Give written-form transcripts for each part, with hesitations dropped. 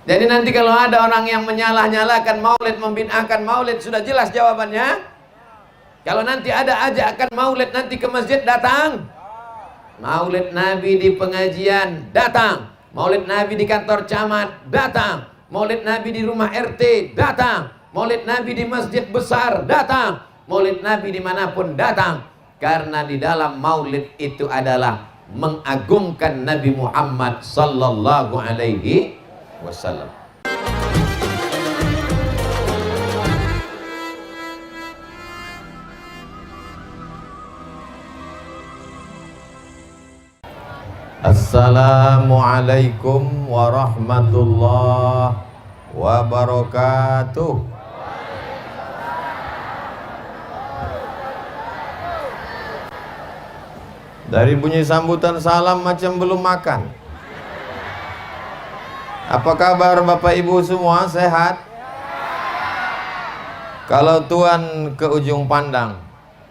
Jadi nanti kalau ada orang yang menyalah-nyalakan maulid, membid'ahkan maulid, sudah jelas jawabannya. Kalau nanti ada ajakan maulid nanti ke masjid, datang. Maulid Nabi di pengajian, datang. Maulid Nabi di kantor camat, datang. Maulid Nabi di rumah RT, datang. Maulid Nabi di masjid besar, datang. Maulid Nabi dimanapun, datang. Karena di dalam maulid itu adalah mengagungkan Nabi Muhammad sallallahu alaihi wasallam. Assalamualaikum warahmatullahi wabarakatuh. Dari bunyi sambutan salam macam belum makan. Apa kabar Bapak Ibu semua, sehat? Kalau Tuhan ke ujung pandang,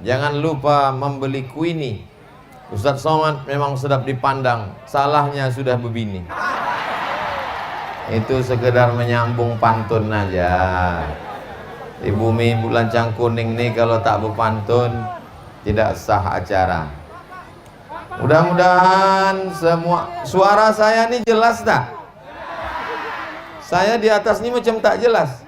jangan lupa membeli kuini. Ustadz Somad memang sedap dipandang, salahnya sudah begini. Itu sekedar menyambung pantun aja. Di bumi lancang kuning nih kalau tak berpantun tidak sah acara. Mudah-mudahan semua suara saya nih jelas tak? Saya di atas ini macam tak jelas.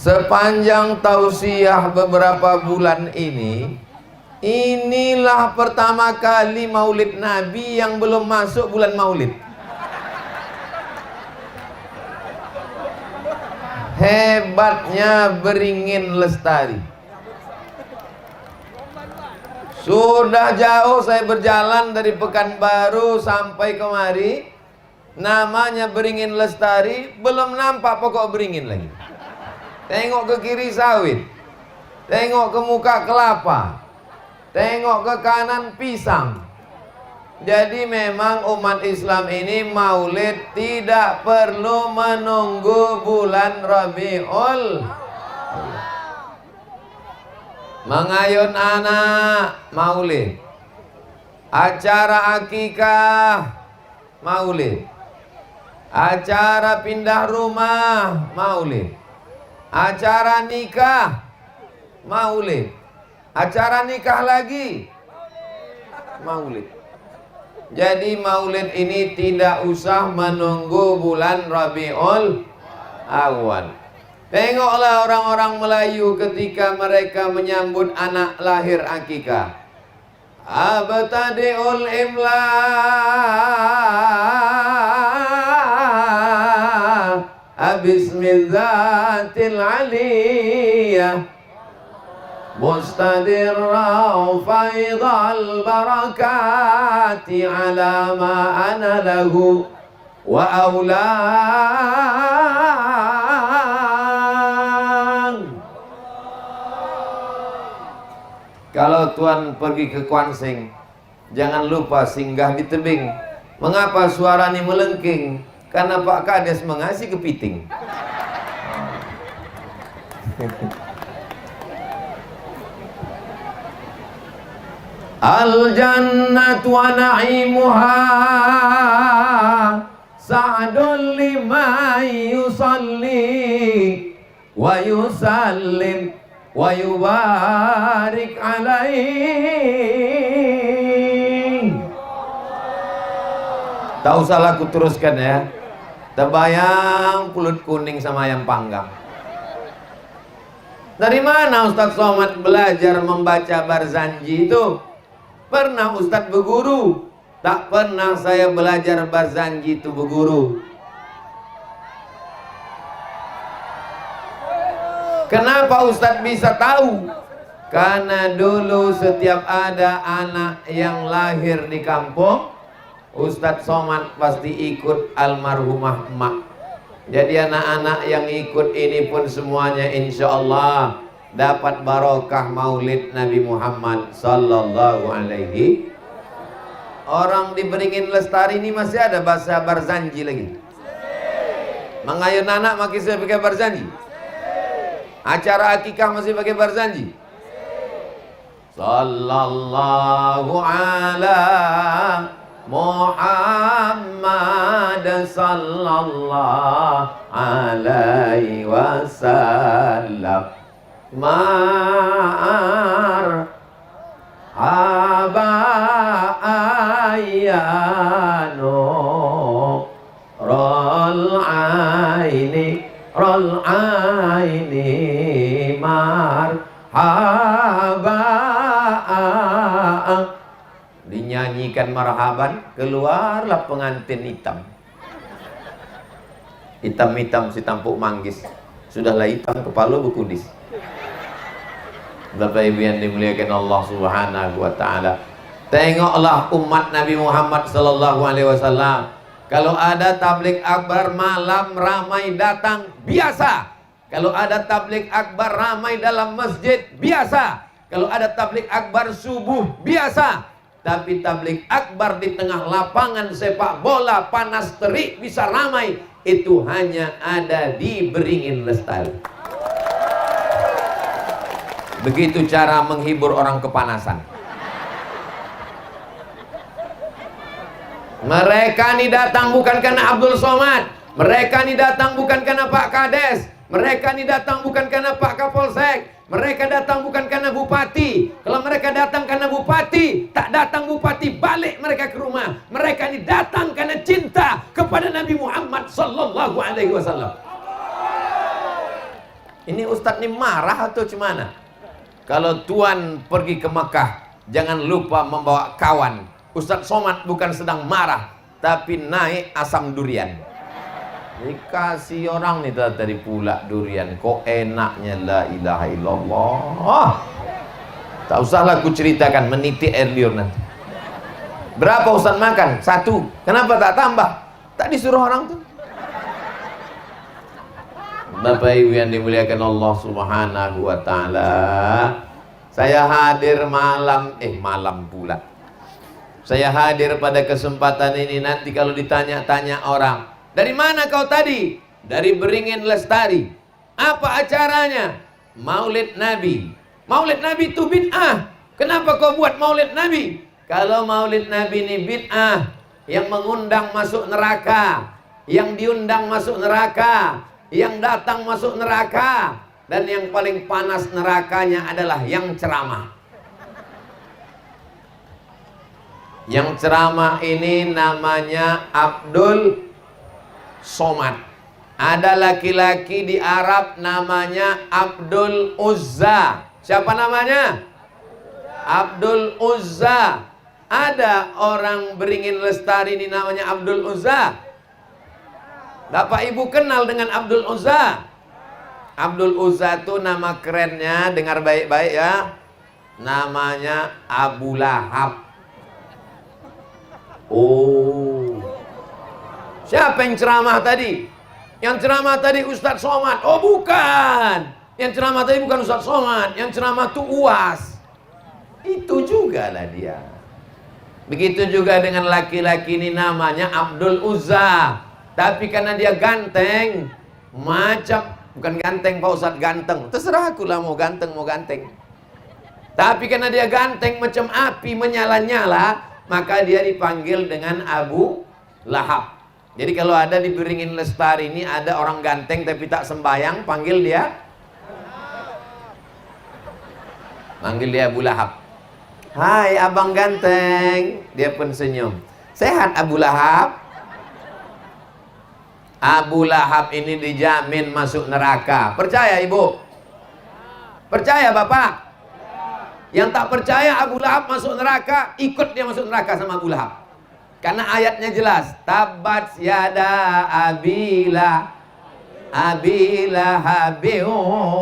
Sepanjang tausiah beberapa bulan ini, inilah pertama kali maulid Nabi yang belum masuk bulan maulid. Hebatnya Beringin Lestari. Sudah jauh saya berjalan dari Pekanbaru sampai kemari, namanya Beringin Lestari, belum nampak pokok beringin lagi. Tengok ke kiri sawit, tengok ke muka kelapa, tengok ke kanan pisang. Jadi memang umat Islam ini maulid tidak perlu menunggu bulan Rabiul. Mengayun anak, maulid. Acara akikah, maulid. Acara pindah rumah, maulid. Acara nikah, maulid. Acara nikah lagi, maulid. Jadi maulid ini tidak usah menunggu bulan Rabiul Awal. Tengoklah orang-orang Melayu ketika mereka menyambut anak lahir akikah. Abtadi'ul imla Bismillatil aliyah Mustadirra faidal barakati ala ma ana lahu wa awla. Kalau Tuhan pergi ke Kuansing, jangan lupa singgah di tebing. Mengapa suara ini melengking? Karena Pak Kades mengasih kepiting. Al-jannatu wa na'imuha sa'dun liman yusalli wa yusallim wa yubarik alaih. Tak usah aku teruskan ya. Terbayang pulut kuning sama ayam panggang. Dari mana Ustadz Somad belajar membaca Barzanji itu? Pernah Ustadz berguru? Tak pernah saya belajar Barzanji itu berguru. Kenapa Ustadz bisa tahu? Karena dulu setiap ada anak yang lahir di kampung, Ustadz Somad pasti ikut almarhumah emak. Jadi anak-anak yang ikut ini pun semuanya insya Allah dapat barokah maulid Nabi Muhammad sallallahu alaihi. Orang di Beringin Lestari ini masih ada bahasa Barzanji lagi. Mengayun anak masih pakai Barzanji. Acara akikah masih pakai Barzanji. Sallallahu ala Muhammad sallallahu alaihi wasallam marhaba ayanu rol aini marhaba. Dinyanyikan marhaban, keluarlah pengantin hitam. Hitam-hitam si tampuk manggis. Sudahlah hitam kepala berkudis. Bapak Ibu yang dimuliakan Allah Subhanahu wa taala. Tengoklah umat Nabi Muhammad sallallahu alaihi wasallam. Kalau ada tabligh akbar malam ramai datang, biasa. Kalau ada tabligh akbar ramai dalam masjid, biasa. Kalau ada tabligh akbar subuh, biasa. Tapi tabligh akbar di tengah lapangan sepak bola panas terik bisa ramai, itu hanya ada di Beringin Lestari. Begitu cara menghibur orang kepanasan. Mereka ini datang bukan karena Abdul Somad, mereka ini datang bukan karena Pak Kades, mereka ini datang bukan karena Pak Kapolsek, mereka datang bukan karena bupati. Kalau mereka datang karena bupati, tak datang bupati balik mereka ke rumah. Mereka ini datang karena cinta kepada Nabi Muhammad sallallahu alaihi wasallam. Ini Ustadz ini marah atau gimana? Kalau Tuan pergi ke Mekah, jangan lupa membawa kawan. Ustadz Somad bukan sedang marah, tapi naik asam durian. Dikasih orang nih tadi pula durian. Kok enaknya, la ilaha illallah. Tak usahlah ku ceritakan, menitik air liur nanti. Berapa Ustaz makan? 1. Kenapa tak tambah? Tak disuruh orang tuh. Bapak Ibu yang dimuliakan Allah Subhanahu wa taala. Saya hadir malam pula. Saya hadir pada kesempatan ini. Nanti kalau ditanya-tanya orang, dari mana kau tadi? Dari Beringin Lestari. Apa acaranya? Maulid Nabi. Maulid Nabi itu bid'ah. Kenapa kau buat Maulid Nabi? Kalau Maulid Nabi ini bid'ah, yang mengundang masuk neraka, yang diundang masuk neraka, yang datang masuk neraka, dan yang paling panas nerakanya adalah yang ceramah. Yang ceramah ini namanya Abdul Somad. Ada laki-laki di Arab namanya Abdul Uzza. Siapa namanya? Abdul Uzza. Ada orang Beringin Lestari ini namanya Abdul Uzza. Bapak Ibu kenal dengan Abdul Uzza? Abdul Uzza itu nama kerennya, dengar baik-baik ya. Namanya Abu Lahab. Oh, siapa yang ceramah tadi? Yang ceramah tadi Ustadz Somad. Oh bukan, yang ceramah tadi bukan Ustadz Somad. Yang ceramah itu UAS. Itu juga lah dia. Begitu juga dengan laki-laki ini namanya Abdul Uzza. Tapi karena dia ganteng, macam, bukan ganteng Pak Ustadz, ganteng. Terserah aku lah mau ganteng mau ganteng. Tapi karena dia ganteng macam api menyala-nyala, maka dia dipanggil dengan Abu Lahab. Jadi kalau ada di Beringin Lestari ini ada orang ganteng tapi tak sembahyang, panggil dia Abu Lahab. Hai abang ganteng. Dia pun senyum. Sehat Abu Lahab? Abu Lahab ini dijamin masuk neraka. Percaya ibu? Percaya bapak? Yang tak percaya Abu Lahab masuk neraka, ikut dia masuk neraka sama Abu Lahab. Karena ayatnya jelas, tabat yada abilahabin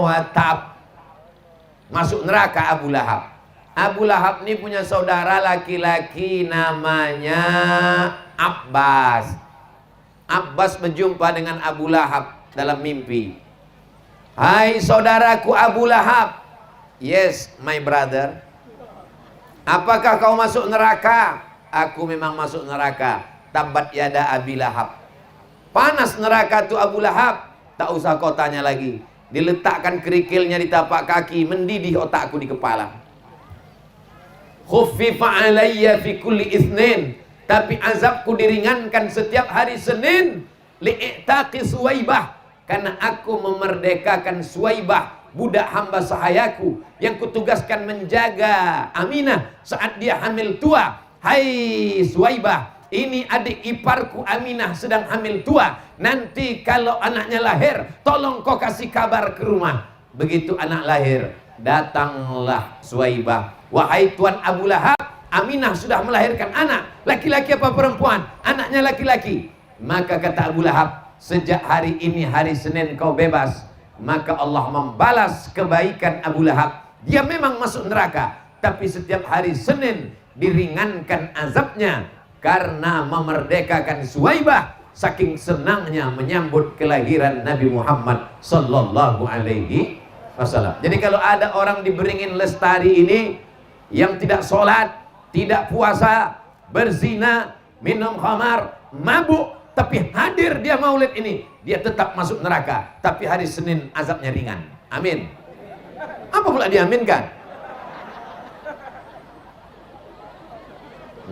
wa tab. Masuk neraka Abu Lahab. Abu Lahab ini punya saudara laki-laki namanya Abbas. Abbas berjumpa dengan Abu Lahab dalam mimpi. Hai saudaraku Abu Lahab. Yes, my brother. Apakah kau masuk neraka? Aku memang masuk neraka. Tabat yada Abi Lahab. Panas neraka tu Abu Lahab. Tak usah kau tanya lagi. Diletakkan kerikilnya di tapak kaki, mendidih otakku di kepala. Khuffifa alayya fi kulli itsnin. tapi azabku diringankan setiap hari Senin li'i'taqi Suwaibah, karena aku memerdekakan Suwaibah, budak hamba sahayaku yang kutugaskan menjaga Aminah saat dia hamil tua. Hai Suwaibah, ini adik iparku Aminah sedang hamil tua. Nanti kalau anaknya lahir, tolong kau kasih kabar ke rumah. Begitu anak lahir, datanglah Suwaibah. Wahai Tuan Abu Lahab, Aminah sudah melahirkan anak. Laki-laki apa perempuan? Anaknya laki-laki. Maka kata Abu Lahab, sejak hari ini hari Senin kau bebas. Maka Allah membalas kebaikan Abu Lahab. Dia memang masuk neraka, tapi setiap hari Senin diringankan azabnya karena memerdekakan Suwaibah, saking senangnya menyambut kelahiran Nabi Muhammad sallallahu alaihi wasallam. Jadi kalau ada orang di Beringin Lestari ini yang tidak sholat, tidak puasa, berzina, minum khamar, mabuk, tapi hadir dia maulid ini, dia tetap masuk neraka, tapi hari Senin azabnya ringan. Amin. Apa pula diaminkan?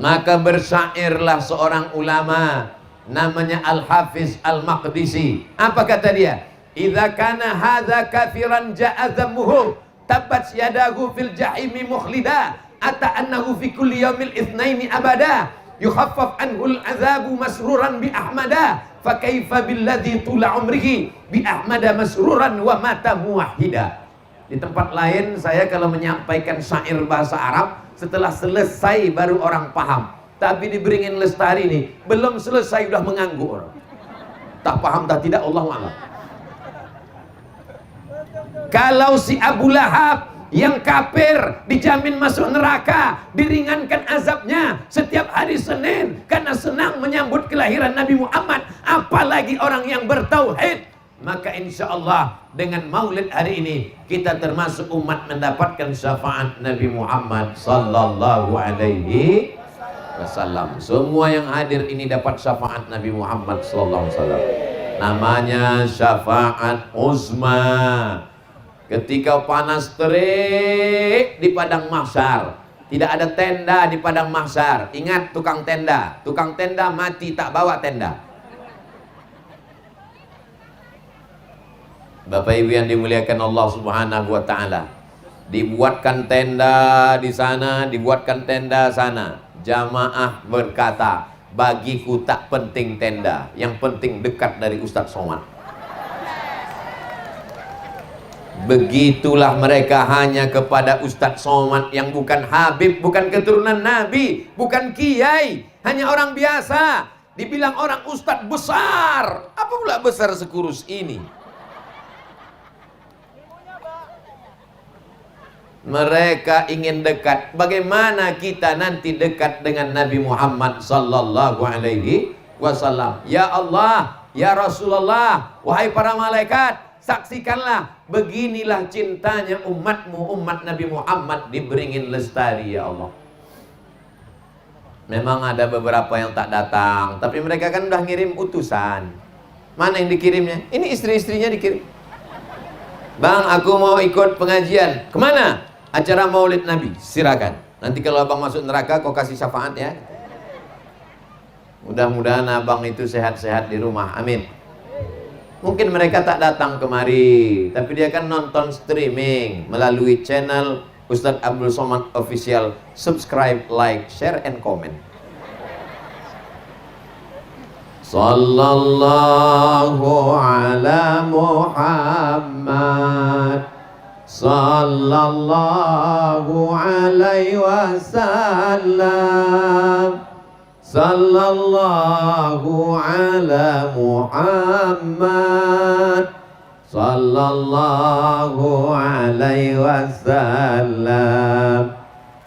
Maka bersyairlah seorang ulama namanya Al-Hafiz Al-Maqdisi. Apa kata dia? Idza kana hadza kafiran ja'a dhammuhu tabbat yadahu fil jahimi mukhlida ata annahu fi kulli yaumil itsnaini abada yukhaffaf anhu al-azabu masruran bi ahmada fa kaifa billadzi tula umrihi bi ahmada masruran wa mata muwahhida. Di tempat lain saya kalau menyampaikan syair bahasa Arab, setelah selesai baru orang paham. Tapi di Beringin Lestari ini belum selesai udah menganggur. Tak paham tak tidak, Allahu a'lam. Kalau si Abu Lahab yang kafir dijamin masuk neraka, diringankan azabnya setiap hari Senin karena senang menyambut kelahiran Nabi Muhammad, apalagi orang yang bertauhid. Maka insya Allah dengan maulid hari ini kita termasuk umat mendapatkan syafaat Nabi Muhammad sallallahu alaihi wasallam. Semua yang hadir ini dapat syafaat Nabi Muhammad sallallahu alaihi wasallam. Namanya syafaat uzma. Ketika panas terik di padang mahsyar, tidak ada tenda di padang mahsyar. Ingat tukang tenda mati tak bawa tenda. Bapak Ibu yang dimuliakan Allah Subhanahu wa taala, dibuatkan tenda di sana, dibuatkan tenda sana. Jamaah berkata, bagiku tak penting tenda, yang penting dekat dari Ustadz Somad. Begitulah mereka hanya kepada Ustadz Somad yang bukan Habib, bukan keturunan Nabi, bukan kiai, hanya orang biasa. Dibilang orang Ustadz besar, apa pula besar sekurus ini? Mereka ingin dekat. Bagaimana kita nanti dekat dengan Nabi Muhammad sallallahu alaihi wasallam? Ya Allah, ya Rasulullah, wahai para malaikat, saksikanlah beginilah cintanya umatmu, umat Nabi Muhammad di Beringin Lestari, ya Allah. Memang ada beberapa yang tak datang, tapi mereka kan udah ngirim utusan. Mana yang dikirimnya? Ini istri-istrinya dikirim. Bang, aku mau ikut pengajian. Kemana? Acara maulid Nabi. Silakan. Nanti kalau abang masuk neraka, kau kasih syafaat ya. Mudah-mudahan abang itu sehat-sehat di rumah. Amin. Mungkin mereka tak datang kemari, tapi dia kan nonton streaming melalui channel Ustadz Abdul Somad Official. Subscribe, like, share, and comment. Sallallahu ala Muhammad, sallallahu alaihi wasallam, sallallahu ala Muhammad, sallallahu alaihi wasallam.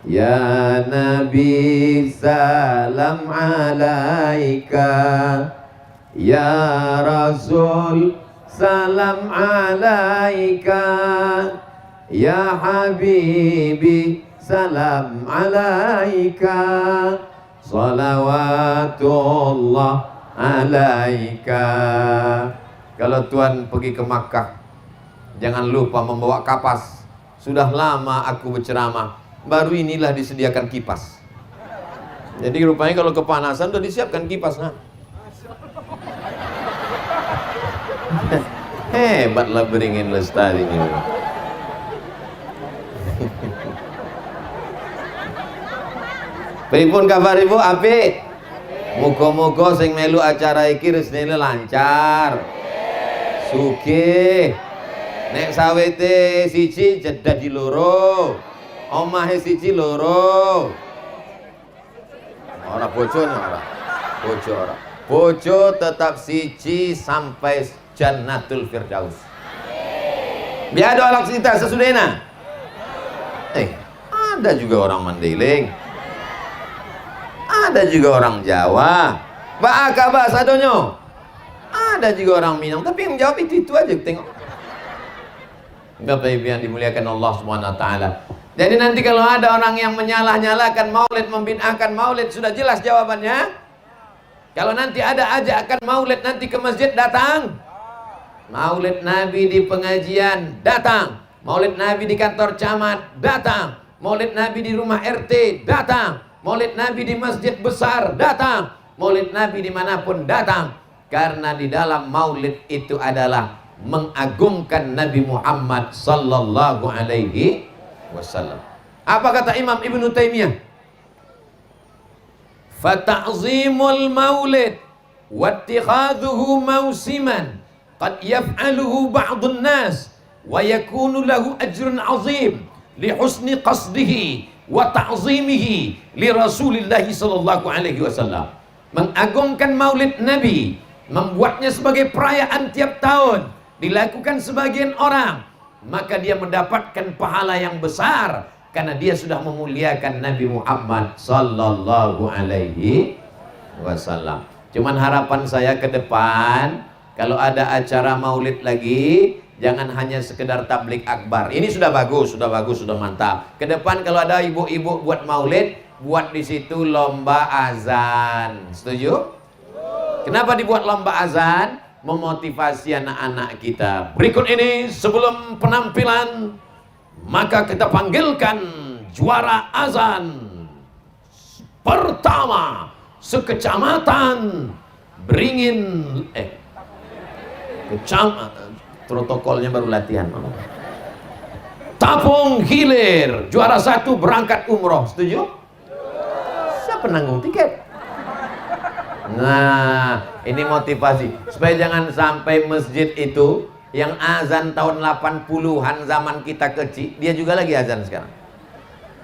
Ya Nabi salam alaika, ya Rasul salam alaika, ya Habibi salam alaika, salawatullah alaika. Kalau Tuhan pergi ke Makkah, jangan lupa membawa kapas. Sudah lama aku berceramah, baru inilah disediakan kipas. Jadi rupanya kalau kepanasan udah disiapkan kipas. Nah. Hebatlah Beringin Lestari ini. Pripun kabar Ibu? Apik? Muga-muga sing melu acara iki resnine lancar. Sugih. Nek sawete siji jedah di loro. Omahe siji loro. Ora bojone ora. Bojo ora. Bojo tetap siji sampai Jannatul Firdaus. Biar doa laksita sesudahnya. Ada juga orang Mandailing. Ada juga orang Jawa. Baka bahasa donyo. Ada juga orang Minang. Tapi yang jawab itu aja. Tengok. Bapak Ibu yang dimuliakan Allah Subhanahu Wa Taala. Jadi nanti kalau ada orang yang menyalah-nyalakan maulid, membid'ahkan maulid, sudah jelas jawabannya. Kalau nanti ada ajakan maulid nanti ke masjid, datang. Maulid Nabi di pengajian, datang. Maulid Nabi di kantor camat, datang. Maulid Nabi di rumah RT, datang. Maulid Nabi di masjid besar, datang. Maulid Nabi dimanapun, datang. Karena di dalam maulid itu adalah mengagungkan Nabi Muhammad sallallahu alaihi wasallam. Apa kata Imam Ibnu Taimiyah? Fata'zimul maulid wattikhadhuhu mausiman qad yaf'aluhu ba'dun nas wa yakunu lahu ajrun 'azim li husni qasdihi wa ta'zimihi li Rasulillah sallallahu alaihi wasallam. Mengagungkan maulid Nabi, membuatnya sebagai perayaan tiap tahun, dilakukan sebagian orang, maka dia mendapatkan pahala yang besar karena dia sudah memuliakan Nabi Muhammad sallallahu alaihi wasallam. Cuman harapan saya ke depan, kalau ada acara maulid lagi, jangan hanya sekedar tablik akbar. Ini sudah bagus, sudah mantap. Ke depan kalau ada ibu-ibu buat maulid, buat di situ lomba azan. Setuju? Kenapa dibuat lomba azan? Memotivasi anak-anak kita. Berikut ini sebelum penampilan, maka kita panggilkan juara azan pertama sekecamatan Beringin. Protokolnya baru latihan. Tapung Hilir, juara 1 berangkat umroh. Setuju? Siapa nanggung tiket? Nah, ini motivasi supaya jangan sampai masjid itu yang azan tahun 80-an zaman kita kecil, dia juga lagi azan sekarang.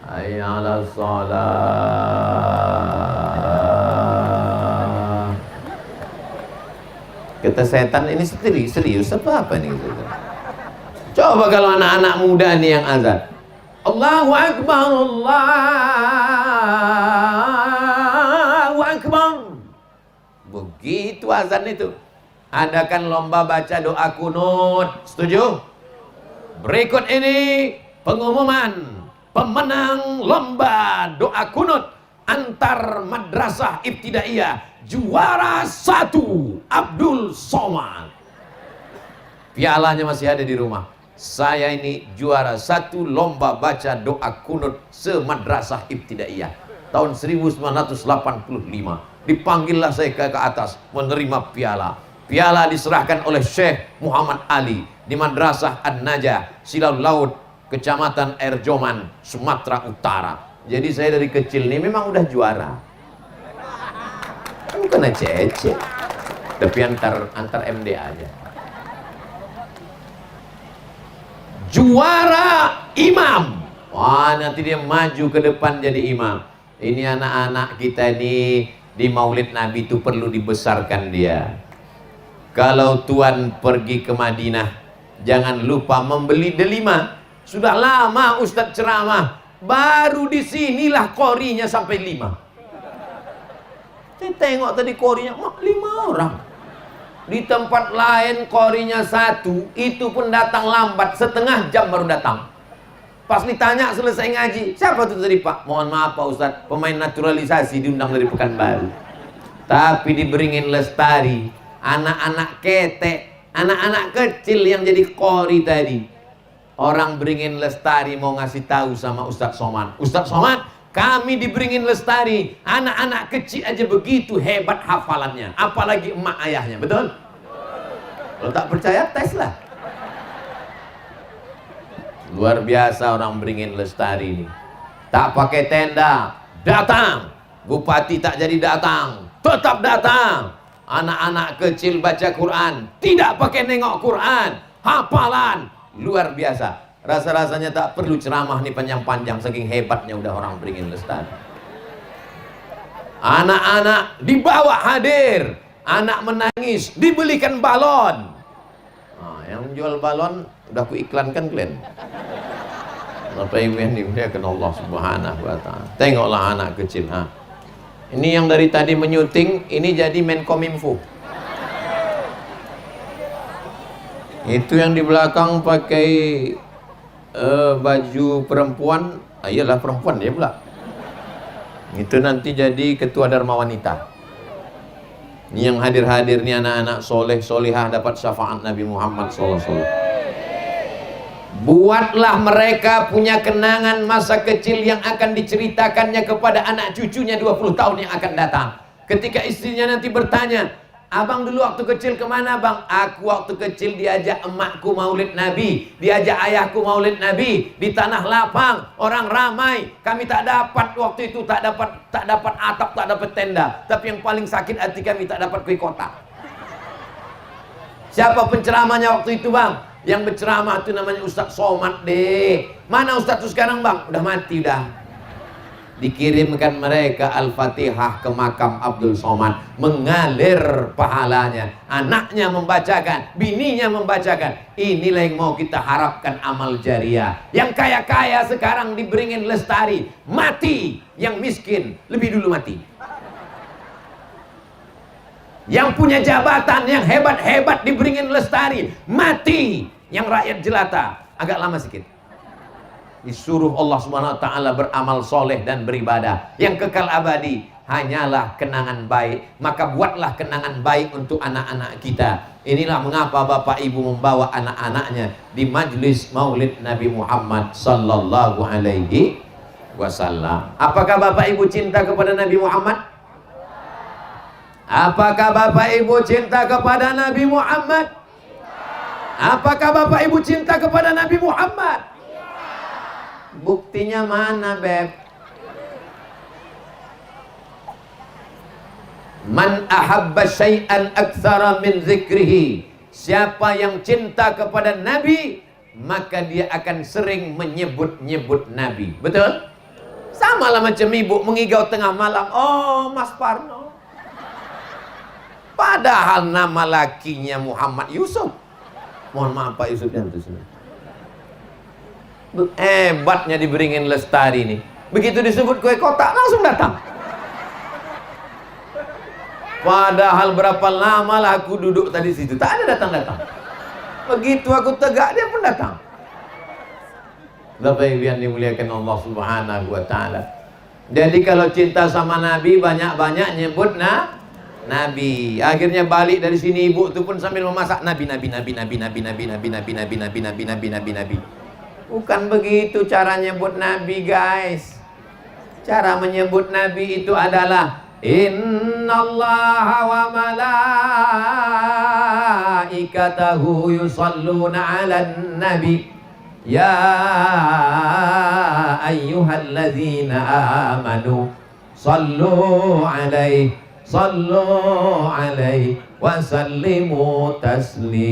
Hayya 'alas shalah. Kata setan ini serius apa ini? Coba kalau anak-anak muda nih yang azan. Allahu Akbar, Allahu Akbar. Begitu azan itu. Adakan lomba baca doa kunut. Setuju? Berikut ini pengumuman pemenang lomba doa kunut antar madrasah ibtidaiyah. Juara 1 Abdul Somad. Pialanya masih ada di rumah. Saya ini juara 1 lomba baca doa kunut semadrasah ibtidaiyah tahun 1985. Dipanggillah saya ke atas menerima piala. Piala diserahkan oleh Syekh Muhammad Ali di Madrasah An-Najah, Silau Laut, Kecamatan Erjoman, Sumatera Utara. Jadi saya dari kecil ini memang udah juara. Bukan ece-ece, tapi antar MD aja. Juara imam. Wah, nanti dia maju ke depan jadi imam. Ini anak-anak kita ini di Maulid Nabi itu perlu dibesarkan dia. Kalau Tuan pergi ke Madinah, jangan lupa membeli delima. Sudah lama Ustadz ceramah, baru di sinilah korinya sampai 5. Saya tengok tadi korinya 5 orang. Di tempat lain korinya 1, itu pun datang lambat, setengah jam baru datang. Pas ditanya selesai ngaji, siapa itu tadi Pak? Mohon maaf Pak Ustadz, pemain naturalisasi diundang dari Pekanbaru. Tapi di Beringin Lestari, anak-anak ketek, anak-anak kecil yang jadi kori tadi. Orang Beringin Lestari mau ngasih tahu sama Ustadz Somad. Ustadz Somad, Kami di Beringin Lestari, anak-anak kecil aja begitu hebat hafalannya, apalagi emak ayahnya, betul? Kalau tak percaya, tes lah. Luar biasa orang Beringin Lestari ini. Tak pakai tenda, datang. Bupati tak jadi datang, tetap datang. Anak-anak kecil baca Quran, tidak pakai nengok Quran, hafalan luar biasa. Rasa-rasanya tak perlu ceramah nih panjang-panjang, saking hebatnya udah orang Beringin Lestari. Anak-anak dibawa hadir, anak menangis dibelikan balon. Nah, yang jual balon udah ku iklankan kalian. Bapak Ibu yang dimuliakan Allah Subhanahu wa taala. Tengoklah anak kecil, ini yang dari tadi menyuting, ini jadi Menkominfo. Itu yang di belakang pakai baju perempuan, iyalah perempuan dia pula. Itu nanti jadi ketua Dharma Wanita. Ini yang hadir-hadir nih anak-anak soleh solehah dapat syafaat Nabi Muhammad SAW. Buatlah mereka punya kenangan masa kecil yang akan diceritakannya kepada anak cucunya 20 tahun yang akan datang. Ketika istrinya nanti bertanya, abang dulu waktu kecil kemana bang? Aku waktu kecil diajak emakku maulid Nabi, diajak ayahku maulid Nabi di tanah lapang, orang ramai. Kami tak dapat waktu itu, tak dapat atap, tak dapat tenda. Tapi yang paling sakit hati kami tak dapat kue kotak. Siapa penceramahnya waktu itu bang? Yang berceramah itu namanya Ustadz Somad deh. Mana Ustadz itu sekarang bang? Udah mati udah. Dikirimkan mereka Al-Fatihah ke makam Abdul Somad, mengalir pahalanya. Anaknya membacakan, bininya membacakan. Inilah yang mau kita harapkan amal jariah. Yang kaya-kaya sekarang di Beringin Lestari mati, yang miskin lebih dulu mati. Yang punya jabatan yang hebat-hebat di Beringin Lestari mati, yang rakyat jelata agak lama sedikit. Disuruh Allah Subhanahu wa taala beramal soleh dan beribadah. Yang kekal abadi hanyalah kenangan baik. Maka buatlah kenangan baik untuk anak-anak kita. Inilah mengapa Bapak Ibu membawa anak-anaknya di majlis Maulid Nabi Muhammad sallallahu alaihi wasallam. Apakah Bapak Ibu cinta kepada Nabi Muhammad? Apakah Bapak Ibu cinta kepada Nabi Muhammad? Apakah Bapak Ibu cinta kepada Nabi Muhammad? Buktinya mana, Beb? Man ahabba syai'an aktsara min zikrihi. Siapa yang cinta kepada Nabi, maka dia akan sering menyebut-nyebut Nabi. Betul? Sama lah macam ibu mengigau tengah malam. Oh, Mas Parno. Padahal nama lakinya Muhammad Yusuf. Mohon maaf Pak Yusuf yang itu sini. Hebatnya di Beringin Lestari nih. Begitu disebut kue kotak langsung datang. Padahal berapa lama lah aku duduk tadi situ, tak ada datang-datang. Begitu aku tegak dia pun datang. Bapak Ibu yang dimuliakan Allah Subhanahu wa taala. Jadi kalau cinta sama Nabi banyak-banyak nyebut Nabi. Akhirnya balik dari sini ibu itu pun sambil memasak Nabi. Bukan begitu cara nyebut Nabi, guys. Cara menyebut Nabi itu adalah Innallaha wa malaikatahu yusalluna 'alan nabi ya ayyuhalladzina amanu sallu 'alaihi wa sallimu taslima.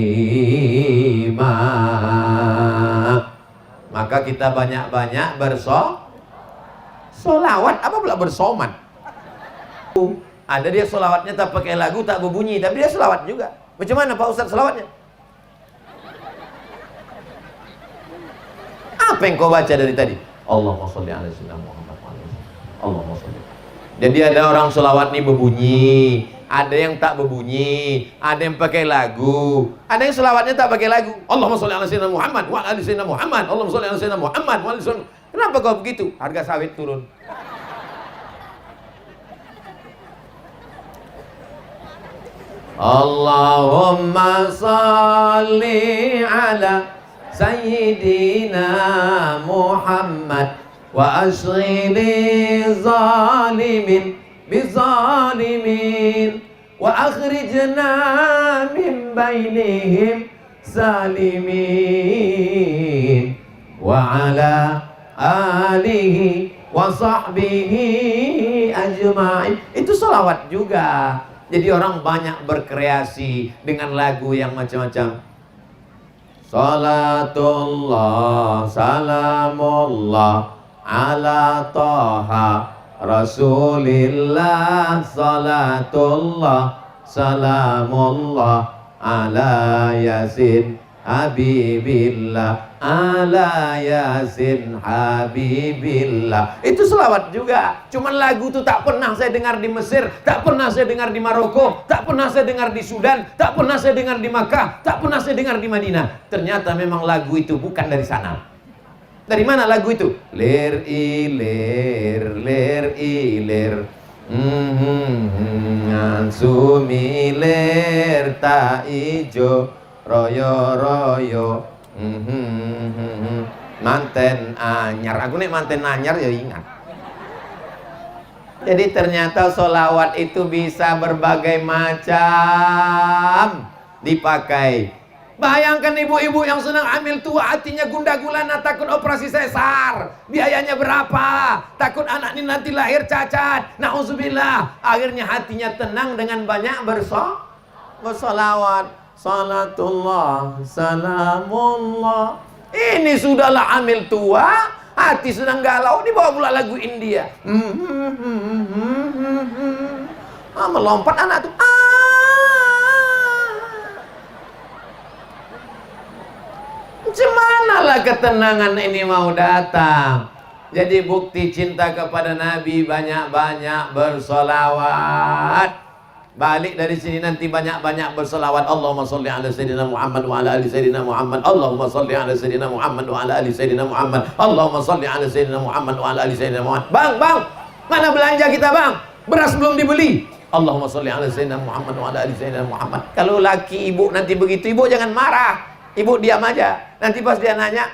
Maka kita banyak-banyak bersolawat. Apa pula bersomat? Ada dia solawatnya tak pakai lagu, tak berbunyi, tapi dia solawat juga. Macam mana Pak Ustadz solawatnya? Apa yang kau baca dari tadi? Allahumma sholli ala sayyidina Muhammad. Allahumma sholli. Jadi ada orang solawat nih berbunyi, ada yang tak berbunyi, ada yang pakai lagu, ada yang solawatnya tak pakai lagu. Allahumma sholli ala sayyidina Muhammad wa ala sayyidina Muhammad. Allahumma sholli ala sayyidina Muhammad wa ala sayyidina. Kenapa kau begitu? Harga sawit turun. Allahumma sholli ala sayyidina Muhammad wa ashghili zalimin bizalimin wa akhrijna min bainihim salimin wa ala alihi wa sahbihi ajma'in. Itu sholawat juga. Jadi orang banyak berkreasi dengan lagu yang macam-macam. Salatullah salamullah ala Taha Rasulillah. Salatullah salamullah ala Yasin Habibillah, ala Yasin Habibillah. Itu selawat juga. Cuman lagu itu tak pernah saya dengar di Mesir, tak pernah saya dengar di Maroko, tak pernah saya dengar di Sudan, tak pernah saya dengar di Makkah, tak pernah saya dengar di Madinah. Ternyata memang lagu itu bukan dari sana. Dari mana lagu itu? Lir ilir, lir ilir, sumilir tak ijo, royo royo, manten anyar. Aku nih manten anyar ya ingat. Jadi ternyata sholawat itu bisa berbagai macam dipakai. Bayangkan ibu-ibu yang sedang hamil tua, hatinya gundah gulana, takut operasi sesar, biayanya berapa, takut anak ini nanti lahir cacat, na'udzubillah. Akhirnya hatinya tenang dengan banyak bersolawat. Salatullah salamullah. Ini sudahlah hamil tua, hati sedang galau, dibawa pula lagu India. Melompat anak tuh. Cemanalah ketenangan ini mau datang. Jadi bukti cinta kepada Nabi, banyak-banyak bersolawat. Balik dari sini nanti banyak-banyak bersolawat. Allahumma sholli ala sayyidina Muhammad wa ala ali sayyidina Muhammad. Allahumma sholli ala sayyidina Muhammad wa ala ali sayyidina Muhammad. Allahumma sholli ala sayyidina Muhammad wa ala ali sayyidina Muhammad. Bang, mana belanja kita bang? Beras belum dibeli. Allahumma sholli ala sayyidina Muhammad wa ala ali sayyidina Muhammad. Kalau laki ibu nanti begitu, ibu jangan marah. Ibu diam aja. Nanti pas dia nanya,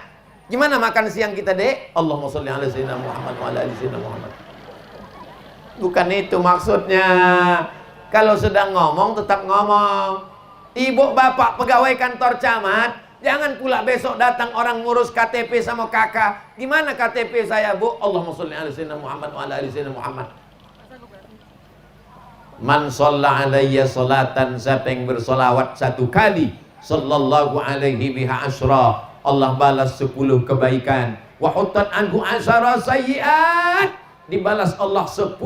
gimana makan siang kita dek? Allahumma sholli ala sayyidina Muhammad wa ala ali sayyidina Muhammad. Bukan itu maksudnya. Kalau sedang ngomong tetap ngomong. Ibu bapak pegawai kantor camat, jangan pula besok datang orang ngurus KTP sama kakak. Gimana KTP saya bu? Allahumma sholli ala sayyidina Muhammad wa ala ali sayyidina Muhammad. Man shalla alayya salatan, siapa yang bersolawat satu kali, sallallahu alaihi biha asyra, Allah balas 10 kebaikan. Wa huttat anhu asyara sayyiat, dibalas Allah 10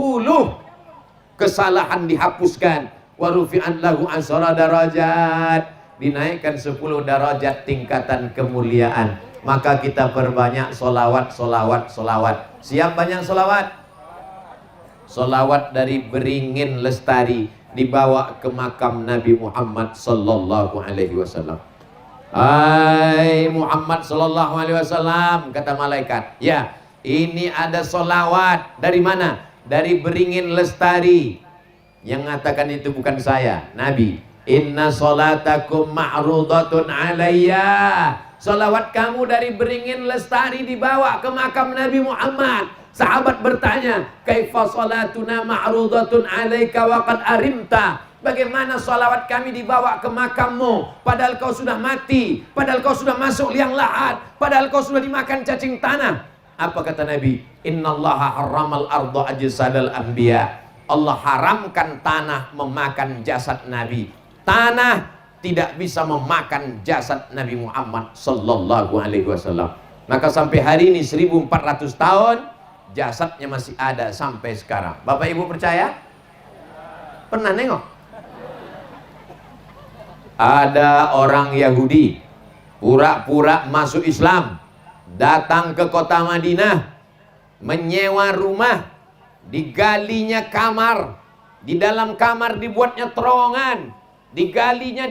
kesalahan dihapuskan. Wa rufi'an lahu asyara darajat, dinaikkan 10 derajat tingkatan kemuliaan. Maka kita perbanyak solawat. Siap banyak solawat? Solawat dari Beringin Lestari dibawa ke makam Nabi Muhammad sallallahu alaihi wasallam. Hai Muhammad sallallahu alaihi wasallam, kata malaikat, ya ini ada solawat. Dari mana? Dari Beringin Lestari. Yang mengatakan itu bukan saya, Nabi. Inna solatakum ma'rudatun alayya. Solawat kamu dari Beringin Lestari dibawa ke makam Nabi Muhammad. Sahabat bertanya, kaifa salatuna ma'rudatun alaika wa qad arimta. Bagaimana salawat kami dibawa ke makammu, padahal kau sudah mati, padahal kau sudah masuk liang lahat, padahal kau sudah dimakan cacing tanah. Apa kata Nabi? Innallaha harramal arda ajsadal anbiya. Allah haramkan tanah memakan jasad Nabi. Tanah tidak bisa memakan jasad Nabi Muhammad sallallahu alaihi wasallam. Maka sampai hari ini 1400 tahun jasadnya masih ada sampai sekarang. Bapak Ibu percaya? Pernah nengok? Ada orang Yahudi pura-pura masuk Islam, datang ke kota Madinah, menyewa rumah, digalinya kamar, di dalam kamar dibuatnya terowongan, digalinya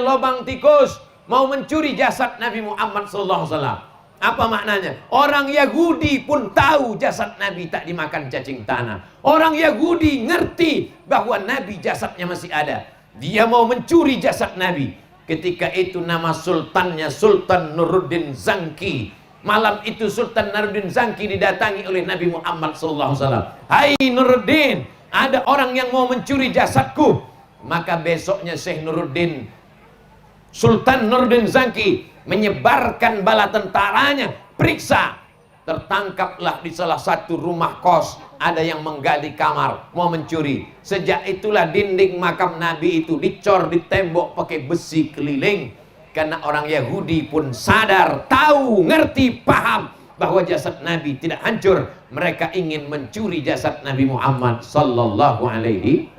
lubang tikus, mau mencuri jasad Nabi Muhammad SAW. Apa maknanya? Orang Yahudi pun tahu jasad Nabi tak dimakan cacing tanah. Orang Yahudi ngerti bahwa Nabi jasadnya masih ada. Dia mau mencuri jasad Nabi. Ketika itu nama sultannya Sultan Nuruddin Zangki Malam itu Sultan Nuruddin Zangki didatangi oleh Nabi Muhammad SAW. Hai Nuruddin, ada orang yang mau mencuri jasadku. Maka besoknya Syekh Nuruddin, Sultan Nuruddin Zangki menyebarkan bala tentaranya, periksa. Tertangkaplah di salah satu rumah kos, ada yang menggali kamar, mau mencuri. Sejak itulah dinding makam Nabi itu dicor di tembok pakai besi keliling. Karena orang Yahudi pun sadar, tahu, ngerti, paham bahwa jasad Nabi tidak hancur. Mereka ingin mencuri jasad Nabi Muhammad sallallahu alaihi.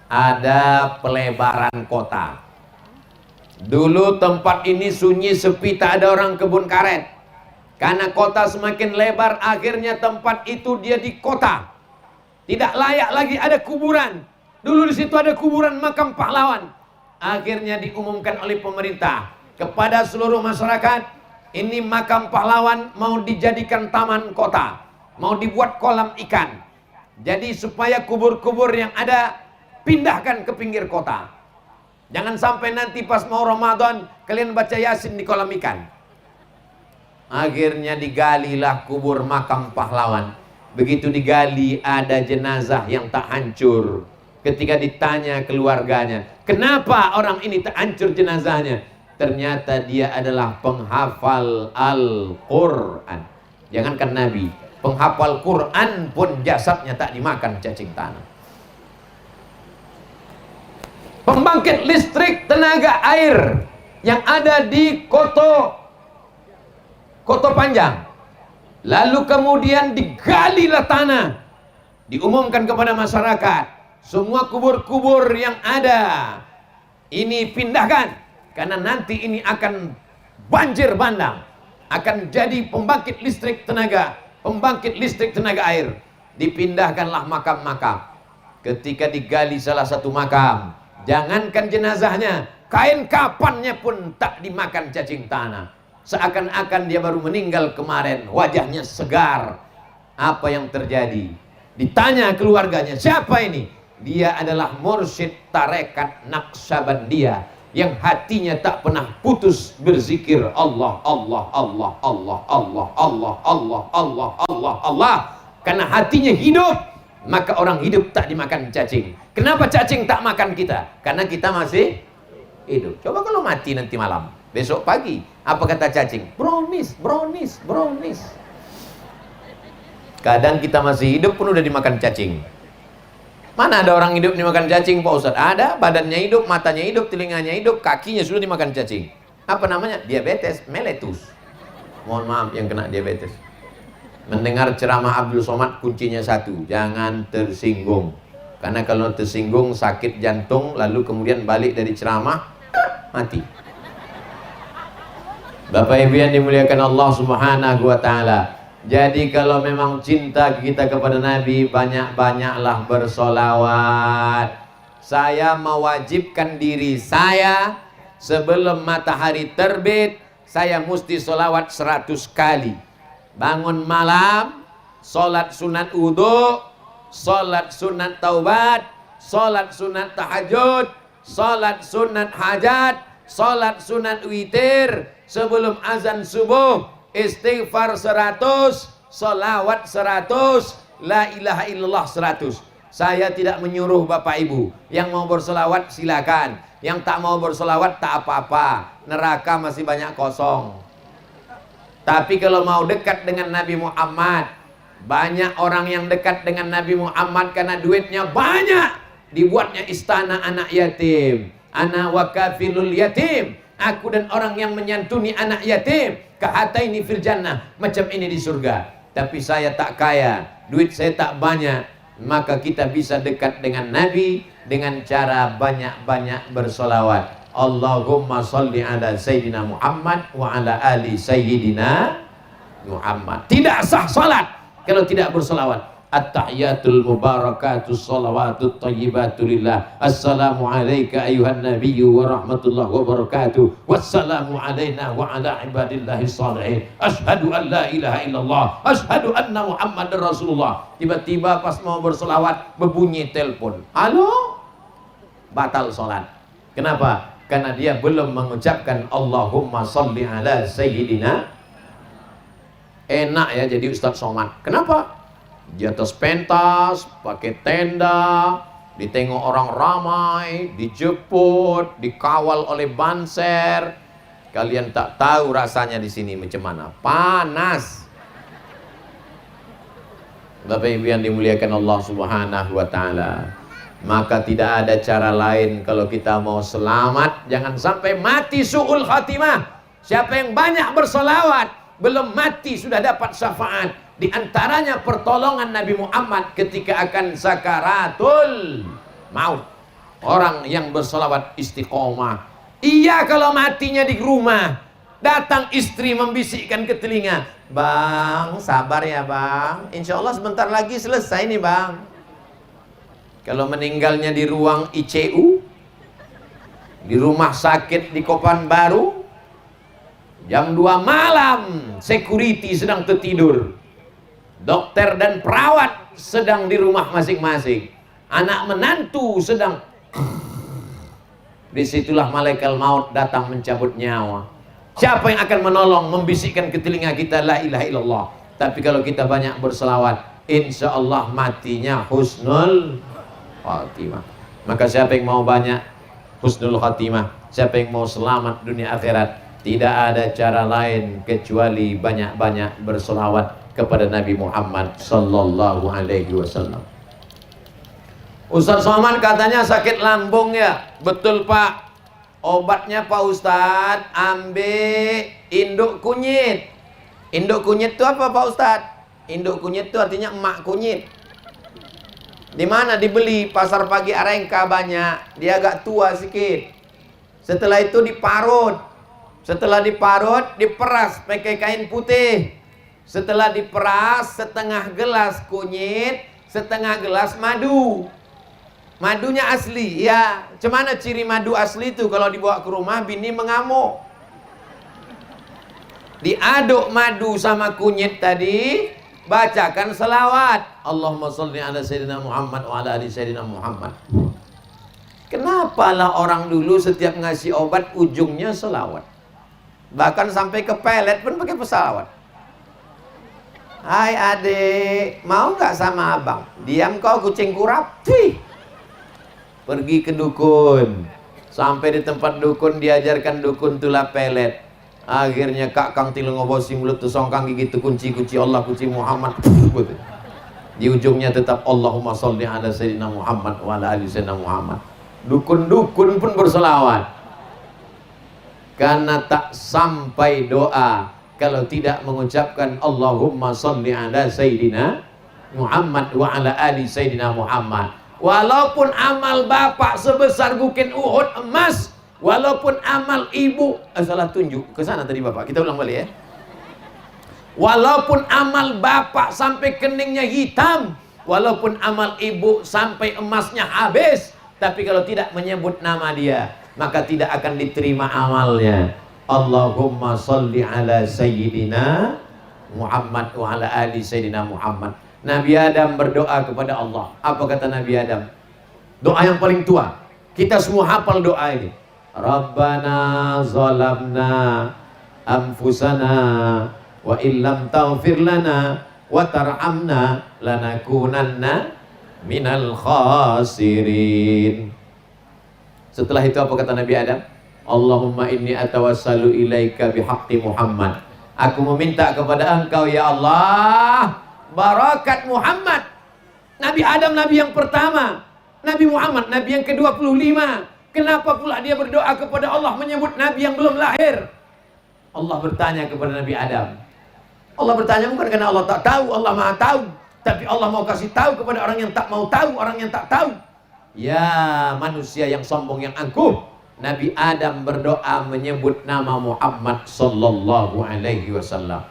Ada pelebaran kota. Dulu tempat ini sunyi sepi, tak ada orang kebun karet. Karena kota semakin lebar, akhirnya tempat itu dia di kota. Tidak layak lagi ada kuburan. Dulu di situ ada kuburan makam pahlawan. Akhirnya diumumkan oleh pemerintah kepada seluruh masyarakat, ini makam pahlawan mau dijadikan taman kota, mau dibuat kolam ikan. Jadi supaya kubur-kubur yang ada pindahkan ke pinggir kota. Jangan sampai nanti pas mau Ramadan kalian baca Yasin di kolam ikan. Akhirnya digalilah kubur makam pahlawan. Begitu digali ada jenazah yang tak hancur. Ketika ditanya keluarganya, kenapa orang ini tak hancur jenazahnya? Ternyata dia adalah penghafal Al-Quran. Jangankan Nabi, penghafal Quran pun jasadnya tak dimakan cacing tanah. Pembangkit listrik tenaga air yang ada di Koto Panjang. Lalu kemudian digalilah tanah. Diumumkan kepada masyarakat, semua kubur-kubur yang ada ini pindahkan, karena nanti ini akan banjir bandang, akan jadi pembangkit listrik tenaga air. Dipindahkanlah makam-makam. Ketika digali salah satu makam, jangankan jenazahnya, kain kapannya pun tak dimakan cacing tanah. Seakan-akan dia baru meninggal kemarin, wajahnya segar. Apa yang terjadi? Ditanya keluarganya, siapa ini? Dia adalah mursyid tarekat Naqsabandiyah yang hatinya tak pernah putus berzikir Allah, Allah, Allah, Allah, Allah, Allah, Allah, Allah, Allah, Allah. Karena hatinya hidup, maka orang hidup tak dimakan cacing. Kenapa cacing tak makan kita? Karena kita masih hidup. Coba kalau mati nanti malam, besok pagi, apa kata cacing? Brownies, brownies, brownies. Kadang kita masih hidup pun udah dimakan cacing. Mana ada orang hidup dimakan cacing Pak Ustadz? Ada, badannya hidup, matanya hidup, telinganya hidup, kakinya sudah dimakan cacing. Apa namanya? Diabetes mellitus. Mohon maaf yang kena diabetes. Mendengar ceramah Abdul Somad kuncinya satu, jangan tersinggung. Karena kalau tersinggung sakit jantung, lalu kemudian balik dari ceramah, mati. Bapak Ibu yang dimuliakan Allah Subhanahu wa Ta'ala. Jadi kalau memang cinta kita kepada Nabi, banyak-banyaklah bersolawat. Saya mewajibkan diri saya, sebelum matahari terbit, saya mesti solawat 100 kali. Bangun malam, solat sunat wudu, solat sunat taubat, solat sunat tahajud, solat sunat hajat, solat sunat witir, sebelum azan subuh, istighfar 100, salawat 100, la ilaha illallah 100. Saya tidak menyuruh Bapak Ibu. Yang mau bersolawat silakan, yang tak mau bersolawat tak apa-apa, neraka masih banyak kosong. Tapi kalau mau dekat dengan Nabi Muhammad, banyak orang yang dekat dengan Nabi Muhammad karena duitnya banyak, dibuatnya istana anak yatim. Ana wa kafilul yatim, aku dan orang yang menyantuni anak yatim, kahataini fil jannah, macam ini di surga. Tapi saya tak kaya, duit saya tak banyak, maka kita bisa dekat dengan Nabi dengan cara banyak-banyak bersolawat. Allahumma salli ala Sayyidina Muhammad wa ala ali Sayyidina Muhammad. Tidak sah salat kalau tidak bersolawat. At-tahiyatul mubarakatus salawatut tayyibatu lillah. Assalamu alayka ayuhan nabiyyu wa rahmatullahi wa barakatuh. Wassalamu alayna wa ala ibadillahi salihin. Ashhadu an la ilaha illallah, ashhadu anna Muhammadar Rasulullah. Tiba-tiba pas mau bersolawat berbunyi telepon. Halo? Batal salat. Kenapa? Karena dia belum mengucapkan Allahumma salli ala Sayyidina Enak ya jadi Ustadz Somad. Kenapa? Di atas pentas, pakai tenda, ditengok orang ramai, dijemput, dikawal oleh banser. Kalian tak tahu rasanya di sini macam mana. Panas. Bapak Ibu yang dimuliakan Allah Subhanahu wa taala. Maka tidak ada cara lain kalau kita mau selamat, jangan sampai mati su'ul khatimah. Siapa yang banyak berselawat, belum mati sudah dapat syafaat. Di antaranya pertolongan Nabi Muhammad ketika akan sakaratul maut. Orang yang berselawat istiqomah. Iya kalau matinya di rumah, datang istri membisikkan ke telinga, "Bang, sabar ya bang, insya Allah sebentar lagi selesai nih bang." Kalau meninggalnya di ruang ICU, di rumah sakit di Kopanbaru, jam 2 malam, security sedang tertidur, dokter dan perawat sedang di rumah masing-masing, anak menantu sedang. Disitulah malaikat maut datang mencabut nyawa. Siapa yang akan menolong, membisikkan ke telinga kita la ilaha illallah. Tapi kalau kita banyak berselawat, insya Allah matinya husnul khatimah. Maka siapa yang mau banyak husnul khatimah, siapa yang mau selamat dunia akhirat, tidak ada cara lain kecuali banyak-banyak berselawat kepada Nabi Muhammad sallallahu alaihi wasallam. Ustaz Somad katanya sakit lambung ya. Betul Pak. Obatnya Pak Ustaz, ambil induk kunyit. Induk kunyit itu apa Pak Ustaz? Induk kunyit itu artinya emak kunyit. Di mana dibeli? Pasar Pagi Arengka banyak. Dia agak tua sedikit. Setelah itu diparut. Setelah diparut, diperas pakai kain putih. Setelah diperas, setengah gelas kunyit, setengah gelas madu. Madunya asli, ya. Cemana ciri madu asli itu? Kalau dibawa ke rumah, bini mengamuk. Diaduk madu sama kunyit tadi, bacakan selawat. Allahumma sholli ala sayyidina Muhammad wa ala ali sayyidina Muhammad. Kenapa lah orang dulu setiap ngasih obat ujungnya selawat? Bahkan sampai ke pelet pun pakai pesawat. Hai adik, mau nggak sama abang? Diam kau kucing kurap. Wih. Pergi ke dukun. Sampai di tempat dukun diajarkan dukun tulah pelet. Akhirnya kak kang tilu ngobosi mulut tu songkang gigi tu kunci Allah kunci Muhammad. Di ujungnya tetap Allahumma sholli ala sayyidina Muhammad wa ala ali sayyidina Muhammad. Dukun-dukun pun berselawat. Karena tak sampai doa kalau tidak mengucapkan Allahumma sholli ala sayyidina Muhammad wa ala ali sayyidina Muhammad. Walaupun amal bapak sebesar bukit Uhud emas, walaupun amal ibu, salah tunjuk ke sana tadi bapak, kita ulang balik ya. Walaupun amal bapak sampai keningnya hitam, walaupun amal ibu sampai emasnya habis, tapi kalau tidak menyebut nama dia, maka tidak akan diterima amalnya. Allahumma sholli ala sayyidina Muhammad wa ala ali sayyidina Muhammad. Nabi Adam berdoa kepada Allah. Apa kata Nabi Adam? Doa yang paling tua. Kita semua hafal doa ini. Rabbana zalamna anfusana wa illam taghfir lana wa tarhamna lanakunanna minal khasirin. Setelah itu apa kata Nabi Adam? Allahumma inni atawassalu ilaika bihaqqi Muhammad. Aku meminta kepada engkau ya Allah, barakat Muhammad. Nabi Adam nabi yang pertama, Nabi Muhammad nabi yang ke-25. Kenapa pula dia berdoa kepada Allah menyebut nabi yang belum lahir? Allah bertanya kepada Nabi Adam. Allah bertanya bukan karena Allah tak tahu, Allah Maha tahu, tapi Allah mau kasih tahu kepada orang yang tak mau tahu, orang yang tak tahu. Ya manusia yang sombong, yang angkuh. Nabi Adam berdoa menyebut nama Muhammad sallallahu alaihi wasallam.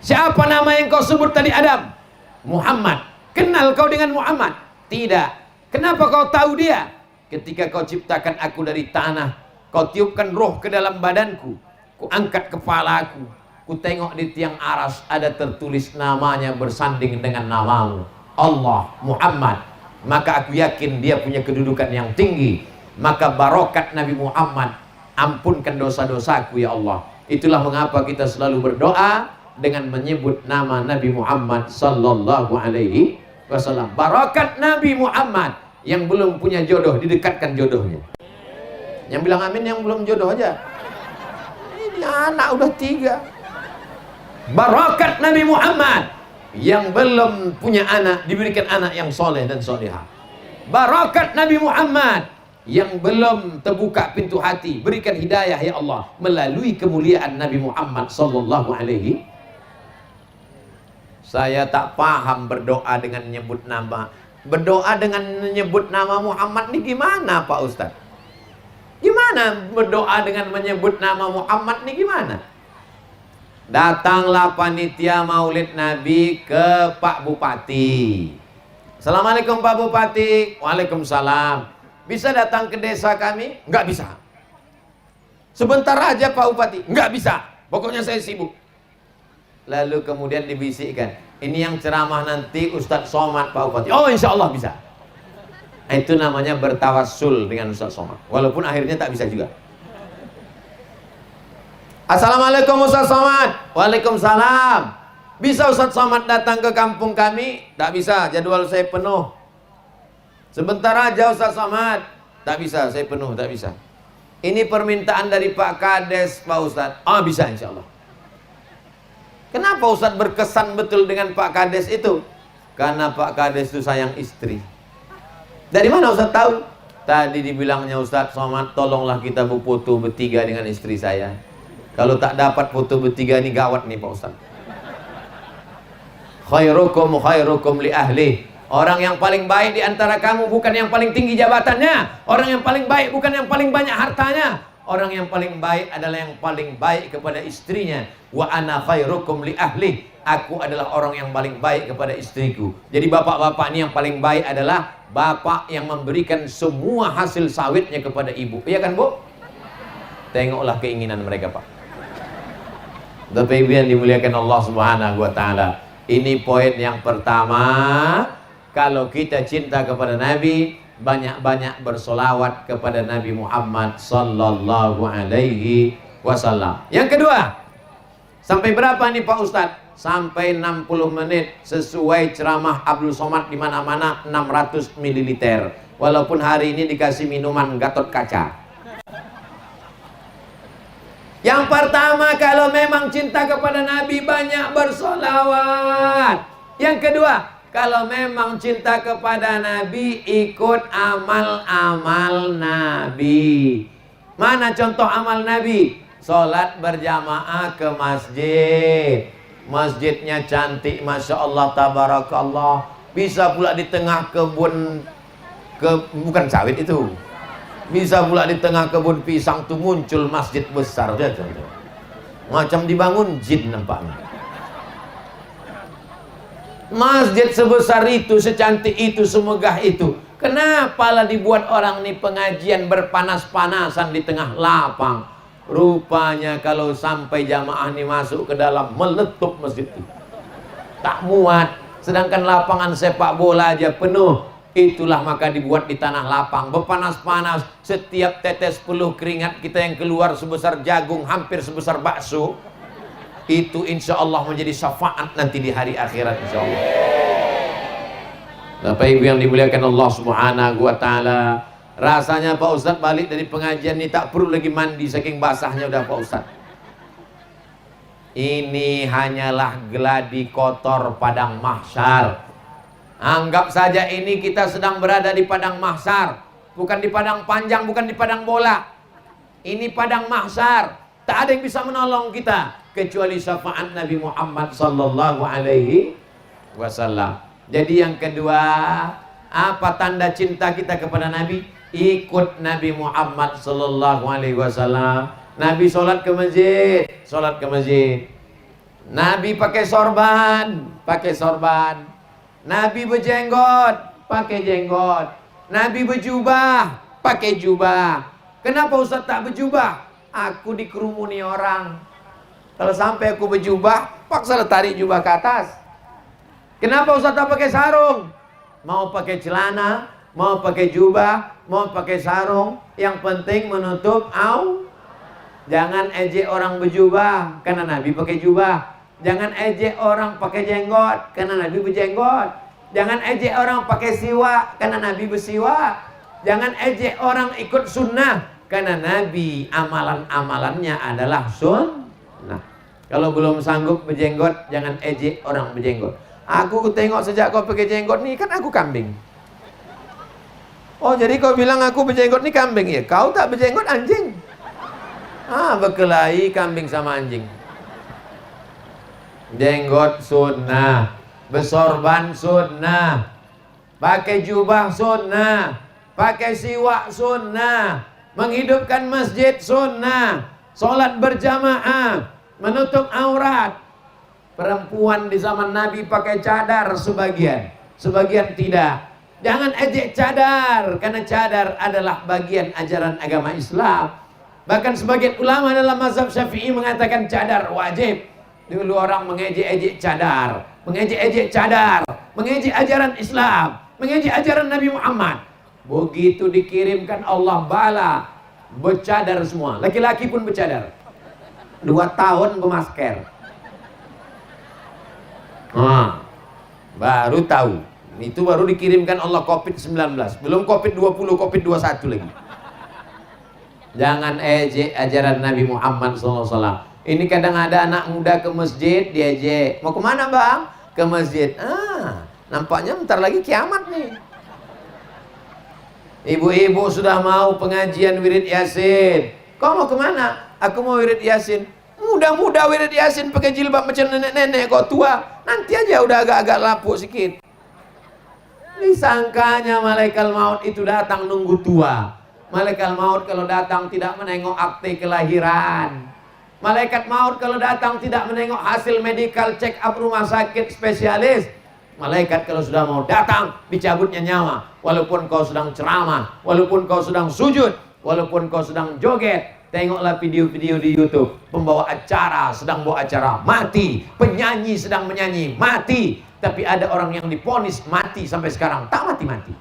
Siapa nama yang kau sebut tadi Adam? Muhammad. Kenal kau dengan Muhammad? Tidak. Kenapa kau tahu dia? Ketika kau ciptakan aku dari tanah, kau tiupkan roh ke dalam badanku, ku angkat kepalaku, ku tengok di tiang aras ada tertulis namanya bersanding dengan namamu, Allah Muhammad. Maka aku yakin dia punya kedudukan yang tinggi. Maka barokat Nabi Muhammad, ampunkan dosa-dosaku ya Allah. Itulah mengapa kita selalu berdoa, dengan menyebut nama Nabi Muhammad sallallahu alaihi wasallam. Barakat Nabi Muhammad, yang belum punya jodoh didekatkan jodohnya. Yang bilang amin yang belum jodoh aja. Ini anak udah 3. Barakat Nabi Muhammad, yang belum punya anak diberikan anak yang soleh dan solehah. Barakat Nabi Muhammad, yang belum terbuka pintu hati, berikan hidayah ya Allah melalui kemuliaan Nabi Muhammad sallallahu alaihi. Saya tak paham berdoa dengan menyebut nama. Berdoa dengan menyebut nama Muhammad ini gimana Pak Ustadz? Gimana berdoa dengan menyebut nama Muhammad ini gimana? Datanglah panitia Maulid Nabi ke Pak Bupati. Assalamualaikum Pak Bupati. Waalaikumsalam. Bisa datang ke desa kami? Enggak bisa. Sebentar aja Pak Bupati. Enggak bisa. Pokoknya saya sibuk. Lalu kemudian dibisikkan, ini yang ceramah nanti Ustadz Somad Pak Bupati. Oh insya Allah bisa. Itu namanya bertawassul dengan Ustadz Somad. Walaupun akhirnya tak bisa juga. Assalamualaikum Ustadz Somad. Waalaikumsalam. Bisa Ustadz Somad datang ke kampung kami? Tak bisa, jadwal saya penuh. Sebentar aja Ustadz Somad. Tak bisa, saya penuh, tak bisa. Ini permintaan dari Pak Kades Pak Ustadz. Oh bisa insya Allah. Kenapa Ustadz berkesan betul dengan Pak Kades itu? Karena Pak Kades itu sayang istri. Dari mana Ustadz tahu? Tadi dibilangnya Ustadz Somad, tolonglah kita berfoto bertiga dengan istri saya. Kalau tak dapat foto bertiga ini gawat nih Pak Ustadz. Khairukum khairukum li ahli. Orang yang paling baik di antara kamu bukan yang paling tinggi jabatannya. Orang yang paling baik bukan yang paling banyak hartanya. Orang yang paling baik adalah yang paling baik kepada istrinya. Wa ana khairukum li ahli. Aku adalah orang yang paling baik kepada istriku. Jadi bapak-bapak ini yang paling baik adalah bapak yang memberikan semua hasil sawitnya kepada ibu. Iya kan Bu? Tengoklah keinginan mereka Pak. Bapak Ibu yang dimuliakan Allah Subhanahu wa taala. Ini poin yang pertama. Kalau kita cinta kepada Nabi, banyak-banyak bersolawat kepada Nabi Muhammad sallallahu alaihi wasallam. Yang kedua, sampai berapa nih Pak Ustadz? Sampai 60 menit sesuai ceramah Abdul Somad di mana-mana 600 ml. Walaupun hari ini dikasih minuman Gatot Kaca. Yang pertama, kalau memang cinta kepada Nabi banyak bersolawat. Yang kedua, kalau memang cinta kepada Nabi, ikut amal-amal Nabi. Mana contoh amal Nabi? Sholat berjamaah ke masjid. Masjidnya cantik, Masya Allah, Tabarakallah. Bisa pula di tengah kebun, bukan sawit itu. Bisa pula di tengah kebun pisang tuh muncul masjid besar. Macam dibangun jin nampaknya. Masjid sebesar itu, secantik itu, semegah itu, kenapa lah dibuat orang nih pengajian berpanas-panasan di tengah lapang? Rupanya kalau sampai jamaah nih masuk ke dalam, meletup masjid itu. Tak muat. Sedangkan lapangan sepak bola aja penuh. Itulah maka dibuat di tanah lapang, berpanas-panas. Setiap tetes peluh keringat kita yang keluar sebesar jagung, hampir sebesar bakso, itu insya Allah menjadi syafaat nanti di hari akhirat insya Allah. Bapak Ibu yang dimuliakan Allah Subhanahu wa taala, rasanya Pak Ustadz balik dari pengajian ini tak perlu lagi mandi saking basahnya udah Pak Ustadz. Ini hanyalah geladi kotor padang mahsyar. Anggap saja ini kita sedang berada di padang mahsyar, bukan di padang panjang, bukan di padang bola. Ini padang mahsyar. Tak ada yang bisa menolong kita kecuali syafaat Nabi Muhammad sallallahu alaihi wasallam. Jadi yang kedua, apa tanda cinta kita kepada Nabi? Ikut Nabi Muhammad sallallahu alaihi wasallam. Nabi sholat ke masjid, sholat ke masjid. Nabi pakai sorban, pakai sorban. Nabi berjenggot, pakai jenggot. Nabi berjubah, pakai jubah. Kenapa Ustaz tak berjubah? Aku dikerumuni orang. Kalau sampai aku berjubah, paksa tarik jubah ke atas. Kenapa Ustaz tak pakai sarung? Mau pakai celana, mau pakai jubah, mau pakai sarung, yang penting menutup au. Jangan ejek orang berjubah, karena Nabi pakai jubah. Jangan ejek orang pakai jenggot karena Nabi berjenggot. Jangan ejek orang pakai siwak karena Nabi bersiwak. Jangan ejek orang ikut sunnah karena Nabi amalan-amalannya adalah sunnah. Kalau belum sanggup berjenggot, jangan ejek orang berjenggot. Aku tengok sejak kau pakai jenggot nih, kan aku kambing. Oh, jadi kau bilang aku berjenggot nih kambing ya? Kau tak berjenggot anjing. Berkelahi kambing sama anjing. Jenggot sunnah, bersorban sunnah, pakai jubah sunnah, pakai siwak sunnah, menghidupkan masjid sunnah, sholat berjamaah, menutup aurat. Perempuan di zaman Nabi pakai cadar sebagian, sebagian tidak. Jangan ejek cadar, karena cadar adalah bagian ajaran agama Islam. Bahkan sebagian ulama dalam mazhab Syafi'i mengatakan cadar wajib. Dulu orang mengejek-ejek cadar, mengejek-ejek cadar, mengejek ajaran Islam, mengejek ajaran Nabi Muhammad. Begitu dikirimkan Allah bala, bercadar semua. Laki-laki pun bercadar. 2 tahun bermasker. Baru tahu. Itu baru dikirimkan Allah COVID-19. Belum COVID-20, COVID-21 lagi. Jangan ejek ajaran Nabi Muhammad SAW. Ini kadang ada anak muda ke masjid, diejek. Mau kemana bang? Ke masjid. Nampaknya bentar lagi kiamat nih. Ibu-ibu sudah mau pengajian wirid Yasin. Kau mau kemana? Aku mau wirid Yasin. Muda-muda wirid Yasin pakai jilbab macam nenek-nenek. Kau tua, nanti aja udah agak-agak lapuk sedikit. Disangkanya malaikat maut itu datang nunggu tua. Malaikat maut kalau datang tidak menengok akte kelahiran. Malaikat maut kalau datang tidak menengok hasil medical check up rumah sakit spesialis. Malaikat kalau sudah mau datang, dicabutnya nyawa. Walaupun kau sedang ceramah, walaupun kau sedang sujud, walaupun kau sedang joget. Tengoklah video-video di YouTube. Pembawa acara sedang bawa acara, mati. Penyanyi sedang menyanyi, mati. Tapi ada orang yang diponis mati sampai sekarang, tak mati-mati.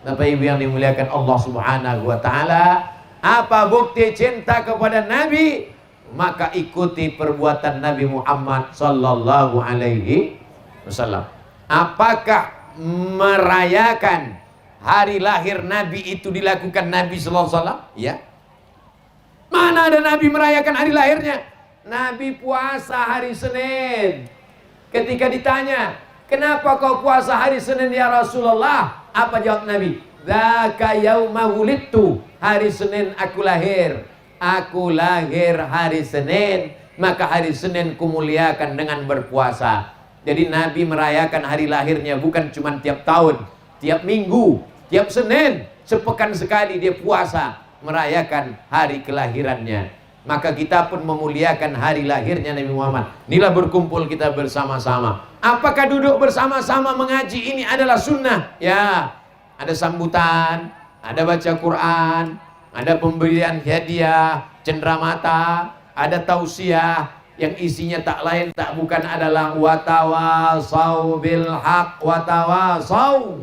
Bapak Ibu yang dimuliakan Allah Subhanahu wa Ta'ala, apa bukti cinta kepada Nabi? Maka ikuti perbuatan Nabi Muhammad sallallahu alaihi wasallam. Apakah merayakan hari lahir Nabi itu dilakukan Nabi sallallahu alaihi wasallam? Ya. Mana ada Nabi merayakan hari lahirnya? Nabi puasa hari Senin. Ketika ditanya, kenapa kau puasa hari Senin ya Rasulullah? Apa jawab Nabi? Dzaka yauma wulidtu. Hari Senin aku lahir. Aku lahir hari Senin, maka hari Senin kumuliakan dengan berpuasa. Jadi Nabi merayakan hari lahirnya bukan cuma tiap tahun, tiap minggu, tiap Senin, sepekan sekali dia puasa merayakan hari kelahirannya. Maka kita pun memuliakan hari lahirnya Nabi Muhammad. Inilah berkumpul kita bersama-sama. Apakah duduk bersama-sama mengaji ini adalah sunnah? Ya, ada sambutan, ada baca Quran, ada pemberian hadiah, cenderamata, ada tausiah yang isinya tak lain tak bukan adalah watawasau bil haq watawasau.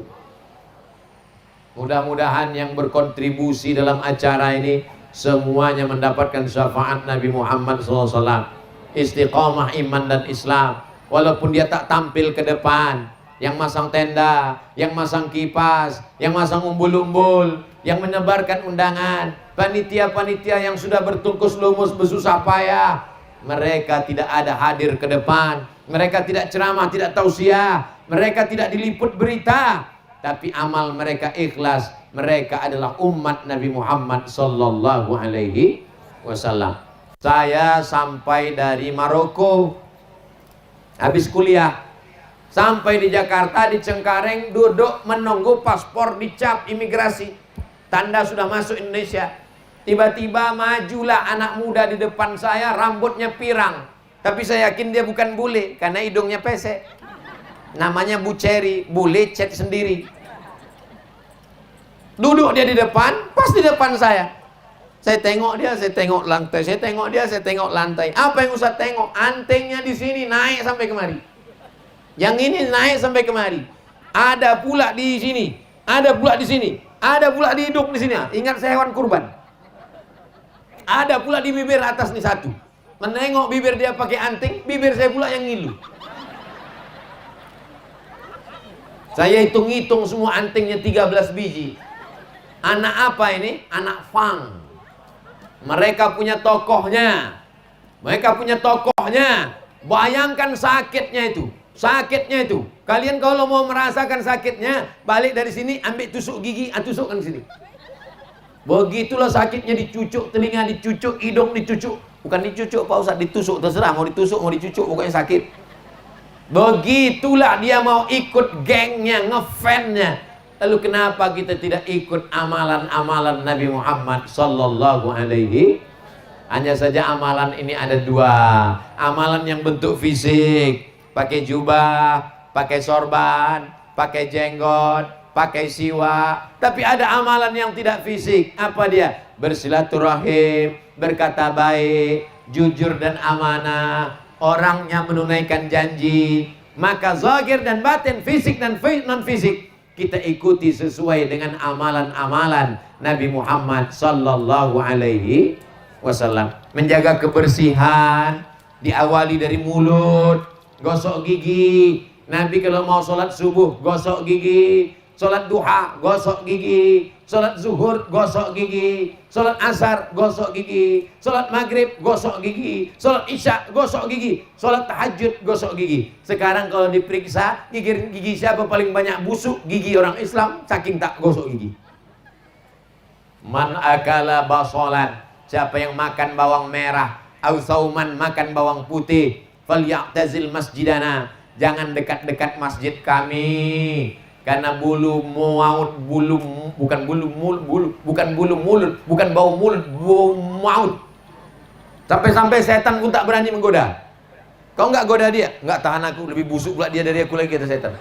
Mudah-mudahan yang berkontribusi dalam acara ini semuanya mendapatkan syafaat Nabi Muhammad SAW. Istiqamah iman dan Islam. Walaupun dia tak tampil ke depan, yang masang tenda, yang masang kipas, yang masang umbul-umbul, yang menyebarkan undangan, panitia-panitia yang sudah bertungkus lumus bersusah payah, mereka tidak ada hadir ke depan, mereka tidak ceramah, tidak tausiah, mereka tidak diliput berita, tapi amal mereka ikhlas. Mereka adalah umat Nabi Muhammad sallallahu alaihi wasallam. Saya sampai dari Maroko habis kuliah, sampai di Jakarta, di Cengkareng, duduk menunggu paspor dicap imigrasi, tanda sudah masuk Indonesia. Tiba-tiba majulah anak muda di depan saya, rambutnya pirang, tapi saya yakin dia bukan bule karena hidungnya pesek. Namanya Bu Ceri, bule cet sendiri. Duduk dia di depan, pas di depan saya. Saya tengok dia, saya tengok lantai, saya tengok dia, saya tengok lantai. Apa yang Ustaz tengok? Antingnya di sini naik sampai kemari. Yang ini naik sampai kemari. Ada pula di sini, ada pula di sini, ada pula di hidung di sini. Ingat saya hewan kurban. Ada pula di bibir atas nih satu. Menengok bibir dia pakai anting, bibir saya pula yang ngilu. Saya hitung-hitung semua antingnya 13 biji. Anak apa ini? Anak Fang. Mereka punya tokohnya. Bayangkan sakitnya itu. Kalian kalau mau merasakan sakitnya, balik dari sini, ambil tusuk gigi, tusukkan sini. Begitulah sakitnya, dicucuk telinga, dicucuk hidung, dicucuk. Bukan dicucuk Pak Ustaz, ditusuk, terserah mau ditusuk, mau dicucuk, pokoknya sakit. Begitulah dia mau ikut gengnya, ngefannya. Lalu kenapa kita tidak ikut amalan-amalan Nabi Muhammad sallallahu alaihi? Hanya saja amalan ini ada dua. Amalan yang bentuk fisik, pakai jubah, pakai sorban, pakai jenggot, pakai siwak. Tapi ada amalan yang tidak fisik. Apa dia? Bersilaturahim, berkata baik, jujur dan amanah, orangnya menunaikan janji. Maka zahir dan batin, fisik dan non fisik, kita ikuti sesuai dengan amalan-amalan Nabi Muhammad sallallahu alaihi wasallam. Menjaga kebersihan diawali dari mulut, gosok gigi. Nabi kalau mau sholat subuh gosok gigi, sholat duha gosok gigi, sholat zuhur gosok gigi, sholat asar gosok gigi, sholat maghrib gosok gigi, sholat isya gosok gigi, sholat tahajud gosok gigi. Sekarang kalau diperiksa gigi siapa paling banyak busuk? Gigi orang Islam, saking tak gosok gigi. Man akala basolan, siapa yang makan bawang merah, au sauman, makan bawang putih, falyatazil masjidana, jangan dekat-dekat masjid kami. Karena bulu maut, bukan bau mulut, bau maut. Sampai-sampai setan pun tak berani menggoda. Kau enggak goda dia? Enggak, tahan aku, lebih busuk pula dia dari aku lagi, kata setan.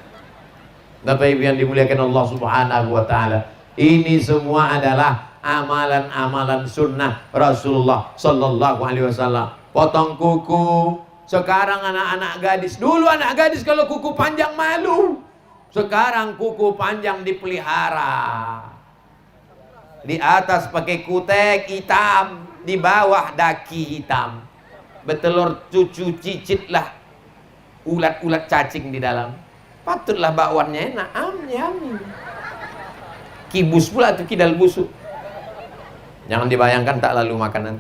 Bapak Ibu yang dimuliakan Allah Subhanahu wa taala, ini semua adalah amalan-amalan sunnah Rasulullah sallallahu alaihi wasallam. Potong kuku. Sekarang anak-anak gadis, dulu anak gadis kalau kuku panjang malu. Sekarang kuku panjang dipelihara. Di atas pakai kutek hitam, di bawah daki hitam. Betelur cucu cicitlah ulat-ulat cacing di dalam. Patutlah bakwannya enak, amin. Kibus pula tuh, kidal busuk. Jangan dibayangkan tak lalu makanan.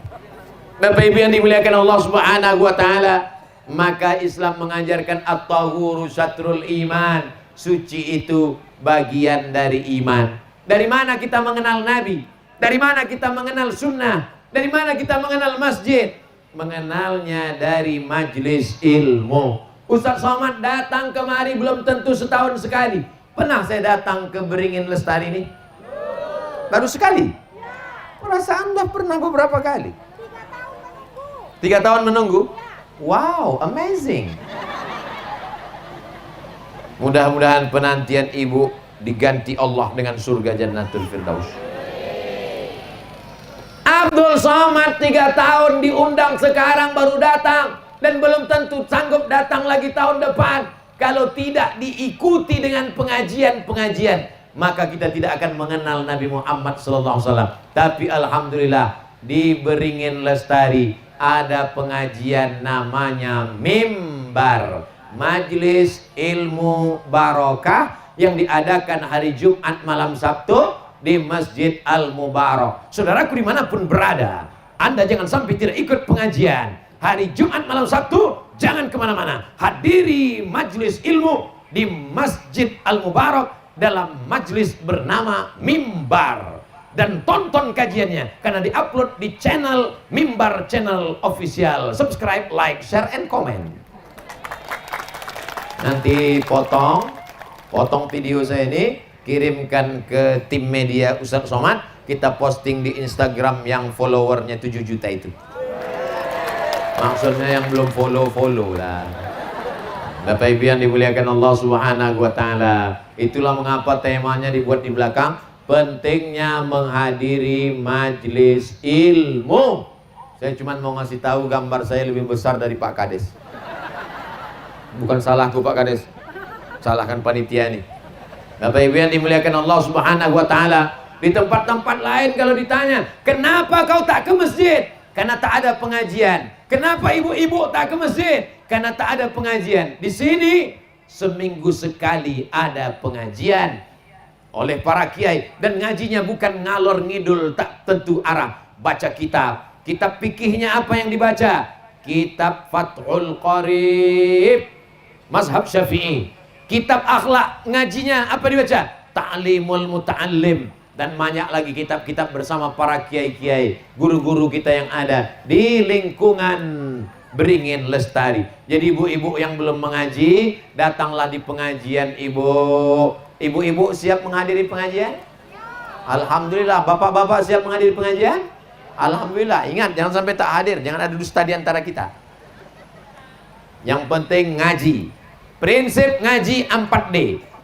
Bapak Ibu yang dimuliakan Allah Subhanahu wa taala, maka Islam mengajarkan at-tahuru syatrul iman. Suci itu bagian dari iman. Dari mana kita mengenal Nabi? Dari mana kita mengenal sunnah? Dari mana kita mengenal masjid? Mengenalnya dari majlis ilmu. Ustaz Somad datang kemari belum tentu setahun sekali. Pernah saya datang ke Beringin Lestari ini? Baru sekali? Perasaan dah pernah beberapa kali. 3 tahun menunggu? Wow, amazing. Mudah-mudahan penantian ibu diganti Allah dengan surga Jannatul Firdaus. Abdul Somad 3 tahun diundang, sekarang baru datang. Dan belum tentu sanggup datang lagi tahun depan. Kalau tidak diikuti dengan pengajian-pengajian, maka kita tidak akan mengenal Nabi Muhammad SAW. Tapi Alhamdulillah, di Beringin Lestari ada pengajian namanya Mimbar, Majlis Ilmu Barokah, yang diadakan hari Jumat malam Sabtu di Masjid Al-Mubarak. Saudaraku dimanapun berada, Anda jangan sampai tidak ikut pengajian hari Jumat malam Sabtu. Jangan kemana-mana, hadiri Majlis Ilmu di Masjid Al-Mubarak dalam majlis bernama Mimbar. Dan tonton kajiannya karena diupload di channel Mimbar, channel official. Subscribe, like, share, and comment. Nanti potong video saya ini, kirimkan ke tim media Ustaz Somad, kita posting di Instagram yang followernya 7 juta itu. Maksudnya yang belum follow lah. Bapak Ibu yang dimuliakan Allah Subhanahu wa taala, itulah mengapa temanya dibuat di belakang, pentingnya menghadiri majlis ilmu. Saya cuma mau ngasih tahu gambar saya lebih besar dari Pak Kades. Bukan salahku Pak Kades, salahkan panitia nih. Bapak Ibu yang dimuliakan Allah Subhanahu wa taala, di tempat-tempat lain kalau ditanya, "Kenapa kau tak ke masjid?" Karena tak ada pengajian. Kenapa ibu-ibu tak ke masjid? Karena tak ada pengajian. Di sini seminggu sekali ada pengajian oleh para kiai, dan ngajinya bukan ngalor ngidul tak tentu arah. Baca kitab. Kitab fikihnya apa yang dibaca? Kitab Fathul Qarib mazhab Syafi'i. Kitab akhlak ngajinya apa dibaca? Ta'limul Muta'allim. Dan banyak lagi kitab-kitab bersama para kiai-kiai, guru-guru kita yang ada di lingkungan Beringin Lestari. Jadi ibu-ibu yang belum mengaji, datanglah di pengajian ibu. Ibu-ibu siap menghadiri pengajian? Alhamdulillah. Bapak-bapak siap menghadiri pengajian? Alhamdulillah. Ingat, jangan sampai tak hadir, jangan ada dusta di antara kita. Yang penting ngaji. Prinsip ngaji 4D.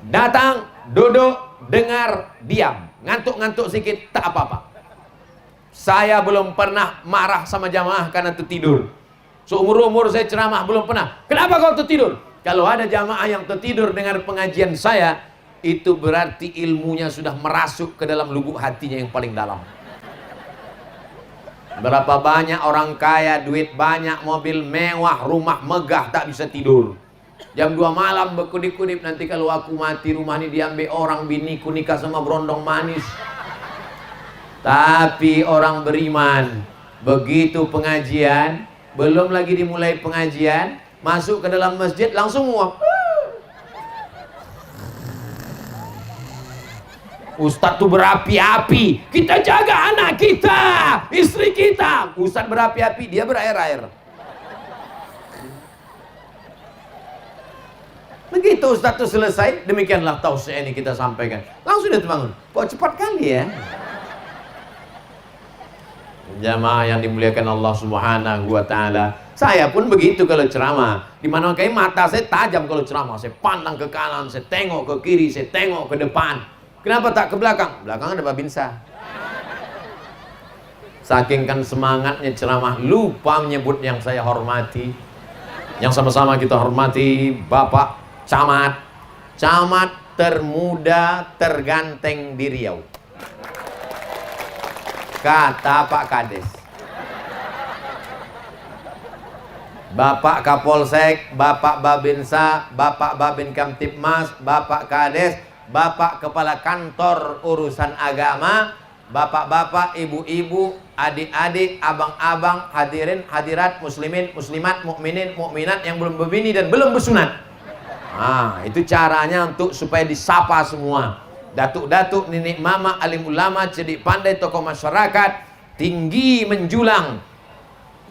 Datang, duduk, dengar, diam. Ngantuk-ngantuk sedikit tak apa-apa. Saya belum pernah marah sama jamaah karena tertidur. Seumur-umur saya ceramah belum pernah. Kenapa kau tertidur? Kalau ada jamaah yang tertidur dengar pengajian saya, itu berarti ilmunya sudah merasuk ke dalam lubuk hatinya yang paling dalam. Berapa banyak orang kaya, duit banyak, mobil mewah, rumah megah, tak bisa tidur. Jam 2 malam berkedip-kedip, nanti kalau aku mati rumah ini diambil orang, biniku nikah sama berondong manis. Tapi orang beriman, begitu pengajian, belum lagi dimulai pengajian, masuk ke dalam masjid langsung nguap. Ustadz tuh berapi-api, kita jaga anak kita, istri kita. Ustadz berapi-api, dia berair-air. Begitu Ustadz itu selesai, demikianlah tausiah ini kita sampaikan. Langsung dia terbangun. Kok cepat kali ya? Jamaah yang dimuliakan Allah Subhanahu wa taala. Saya pun begitu kalau ceramah. Di mana kayak mata saya tajam kalau ceramah. Saya pandang ke kanan, saya tengok ke kiri, saya tengok ke depan. Kenapa tak ke belakang? Belakang ada babinsa. Saking kan semangatnya ceramah, lupa menyebut yang saya hormati. Yang sama-sama kita hormati Bapak Camat, camat termuda terganteng di Riau. Kata Pak Kades. Bapak Kapolsek, Bapak Babinsa, Bapak Babin Kamtipmas, Bapak Kades, Bapak Kepala Kantor Urusan Agama, Bapak-bapak, ibu-ibu, adik-adik, abang-abang, hadirin, hadirat, muslimin, muslimat, mukminin, mukminat yang belum berbini dan belum bersunat. Nah, itu caranya untuk supaya disapa semua. Datuk-datuk, nenek mama, alim ulama, cerdik pandai, tokoh masyarakat, tinggi menjulang,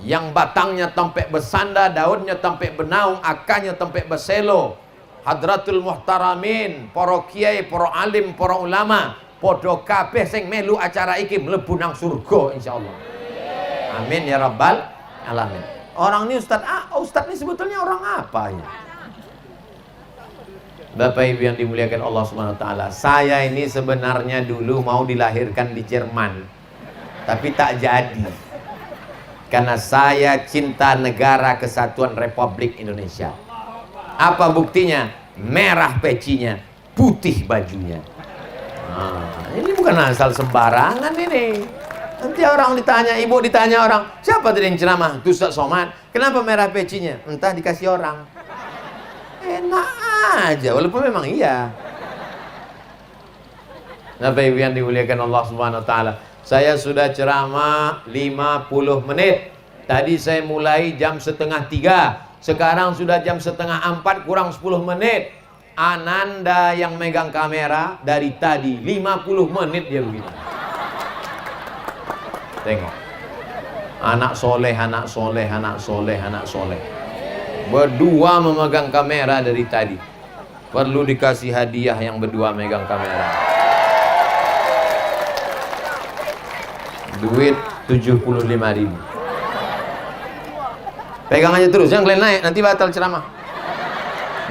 yang batangnya tampek bersanda, daunnya tampek benaung, akarnya tampek berselo. Hadratul muhtaramin, para kiai, para alim, para ulama, podo kabeh sing melu acara iki mlebu nang surga insyaallah. Amin ya rabbal alamin. Orang ini ustaz ini sebetulnya orang apa ya? Bapak Ibu yang dimuliakan Allah Subhanahu wa taala, saya ini sebenarnya dulu mau dilahirkan di Jerman, tapi tak jadi. Karena saya cinta negara kesatuan Republik Indonesia. Apa buktinya? Merah pecinya, putih bajunya. Nah, ini bukan asal sembarangan ini. Nanti orang ditanya, ibu ditanya orang, siapa tadi yang ceramah? Itu Ustaz Somad. Kenapa merah pecinya? Entah dikasih orang. Enak aja, walaupun memang iya. Bapak Ibu yang dimuliakan Allah Subhanahu wa taala, saya sudah ceramah 50 menit. Tadi saya mulai jam setengah 3. Sekarang sudah jam setengah 4 kurang 10 menit. Ananda yang megang kamera dari tadi 50 menit dia begini. Tengok. Anak soleh, anak soleh, anak soleh, anak soleh. Berdua memegang kamera dari tadi. Perlu dikasih hadiah yang berdua megang kamera. Duit 75.000. Pegang aja terus, jangan kalian naik, nanti batal ceramah.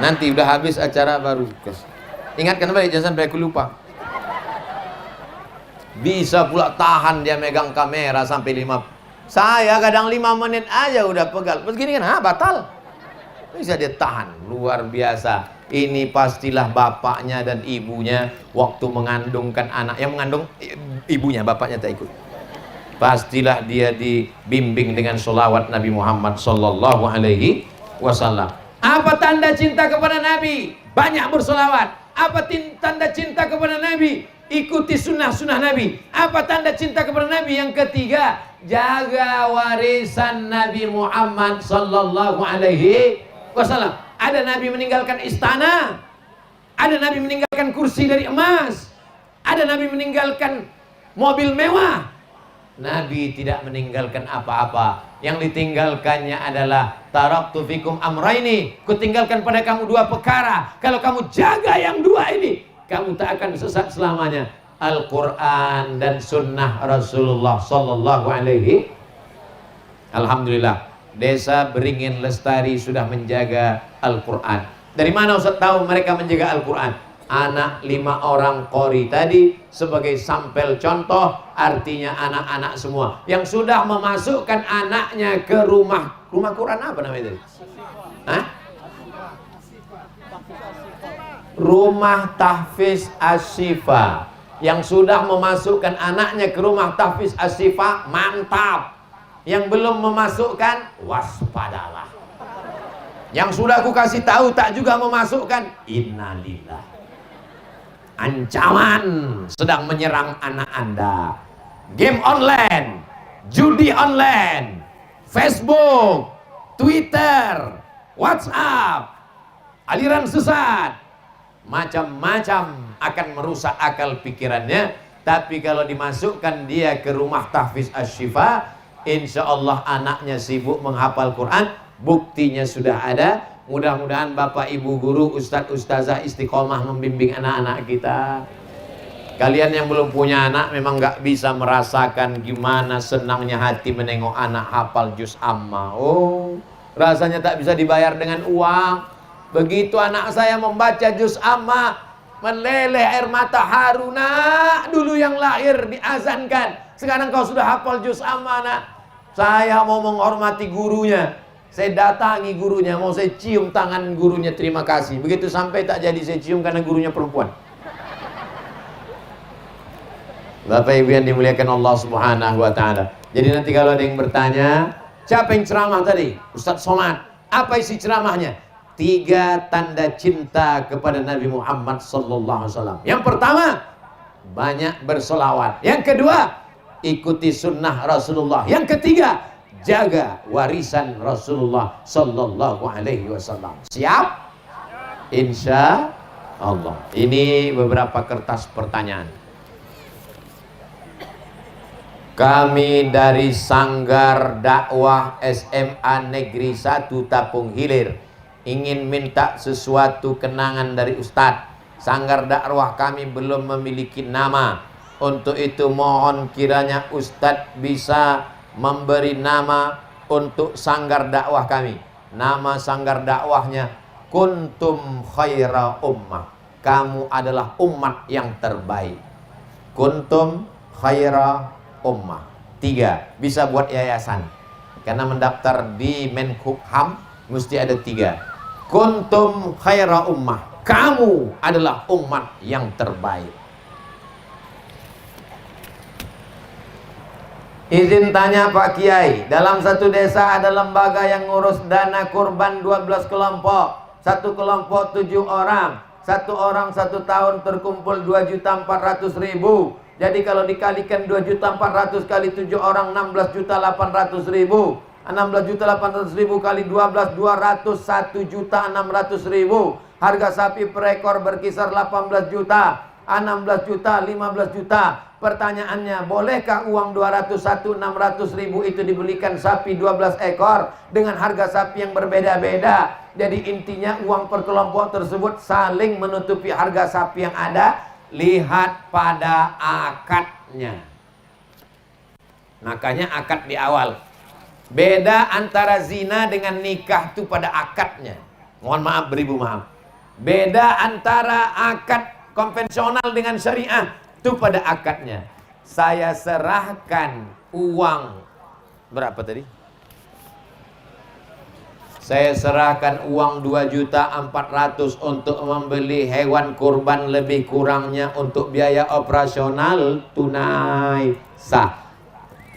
Nanti udah habis acara baru. Ingatkan balik, jangan sampai aku lupa. Bisa pula tahan dia megang kamera sampai 5. Saya kadang 5 menit aja udah pegal. Begini kan, batal. Bisa dia tahan, luar biasa. Ini pastilah bapaknya dan ibunya waktu mengandungkan anak. Yang mengandung ibunya, bapaknya tak ikut. pastilah dia dibimbing dengan sholawat Nabi Muhammad sallallahu alaihi wasallam. Apa tanda cinta kepada Nabi? Banyak bersolawat. Apa tanda cinta kepada Nabi? Ikuti sunnah-sunnah Nabi. Apa tanda cinta kepada Nabi? Yang ketiga, jaga warisan Nabi Muhammad sallallahu alaihi wasallam. Ada Nabi meninggalkan istana, ada Nabi meninggalkan kursi dari emas, ada Nabi meninggalkan mobil mewah. Nabi tidak meninggalkan apa-apa. Yang ditinggalkannya adalah taraktu fikum amraini, kutinggalkan pada kamu dua perkara. Kalau kamu jaga yang dua ini, kamu tak akan sesat selamanya. Al-Quran dan sunnah Rasulullah sallallahu alaihi. Alhamdulillah, Desa Beringin Lestari sudah menjaga Al-Quran. Dari mana Ustaz tahu mereka menjaga Al-Quran? Anak 5 orang qori tadi sebagai sampel contoh, artinya anak-anak semua yang sudah memasukkan anaknya ke rumah Quran, apa namanya itu? Hah? Rumah Tahfiz Asyifa, yang sudah memasukkan anaknya ke rumah Tahfiz Asyifa, mantap. Yang belum memasukkan, waspadalah. Yang sudah aku kasih tahu tak juga memasukkan, innalillah. Ancaman sedang menyerang anak Anda. Game online, judi online, Facebook, Twitter, WhatsApp, aliran sesat, macam-macam akan merusak akal pikirannya. Tapi kalau dimasukkan dia ke rumah Tahfiz Asyifa, insya Allah anaknya sibuk menghafal Quran. Buktinya sudah ada. Mudah-mudahan Bapak Ibu guru, Ustadz Ustazah istiqomah membimbing anak-anak kita. Kalian yang belum punya anak memang gak bisa merasakan gimana senangnya hati menengok anak hafal juz amma. Oh, rasanya tak bisa dibayar dengan uang. Begitu anak saya membaca juz amma, meleleh air mata haru. Nak, dulu yang lahir diazankan, sekarang kau sudah hafal juz amma, nak. Saya mau menghormati gurunya, saya datangi gurunya, mau saya cium tangan gurunya, terima kasih. Begitu sampai tak jadi saya cium karena gurunya perempuan. Bapak Ibu yang dimuliakan Allah Subhanahu wa taala. Jadi nanti kalau ada yang bertanya, siapa yang ceramah tadi? Ustadz Somad. Apa isi ceramahnya? 3 tanda cinta kepada Nabi Muhammad sallallahu alaihi wasallam. Yang pertama, banyak bersolawat. Yang kedua, ikuti sunnah Rasulullah. Yang ketiga, jaga warisan Rasulullah sallallahu alaihi wasallam. Siap? Insya Allah. Ini beberapa kertas pertanyaan. Kami dari Sanggar Dakwah SMA Negeri 1 Tapung Hilir ingin minta sesuatu kenangan dari Ustadz. Sanggar dakwah kami belum memiliki nama. Untuk itu mohon kiranya Ustadz bisa memberi nama untuk sanggar dakwah kami. Nama sanggar dakwahnya Kuntum Khaira Ummah. Kamu adalah umat yang terbaik. Kuntum Khaira Ummah. 3. Bisa buat yayasan, karena mendaftar di Menkumham mesti ada 3. Kuntum Khaira Ummah. Kamu adalah umat yang terbaik. Izin tanya Pak Kiai, dalam satu desa ada lembaga yang ngurus dana kurban 12 kelompok. Satu kelompok 7 orang. Satu orang 1 tahun terkumpul 2.400.000. Jadi kalau dikalikan 2.400.000 kali 7 orang 16.800.000. 16.800.000 kali 12 201.600.000. Harga sapi per ekor berkisar 18 juta, 16 juta, 15 juta. Pertanyaannya, bolehkah uang 201.600.000 itu dibelikan sapi 12 ekor dengan harga sapi yang berbeda-beda? Jadi intinya uang per kelompok tersebut saling menutupi harga sapi yang ada. Lihat pada akadnya. Makanya akad di awal. Beda antara zina dengan nikah itu pada akadnya. Mohon maaf, beribu maaf. Beda antara akad konvensional dengan syariah itu pada akadnya. Saya serahkan uang berapa tadi? Saya serahkan uang 2.400.000 untuk membeli hewan kurban, lebih kurangnya untuk biaya operasional tunai sah.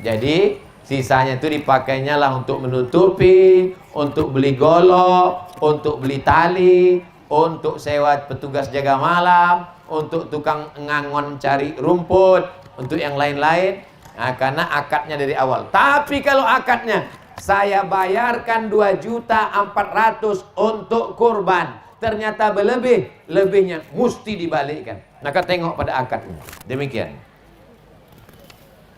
Jadi sisanya itu dipakainya lah untuk menutupi, untuk beli golok, untuk beli tali, untuk sewa petugas jaga malam, untuk tukang ngangon cari rumput, untuk yang lain-lain. Nah, karena akadnya dari awal. Tapi kalau akadnya saya bayarkan 2.400.000 untuk kurban, ternyata berlebih, lebihnya mesti dibalikkan. Maka tengok pada akadnya. Demikian.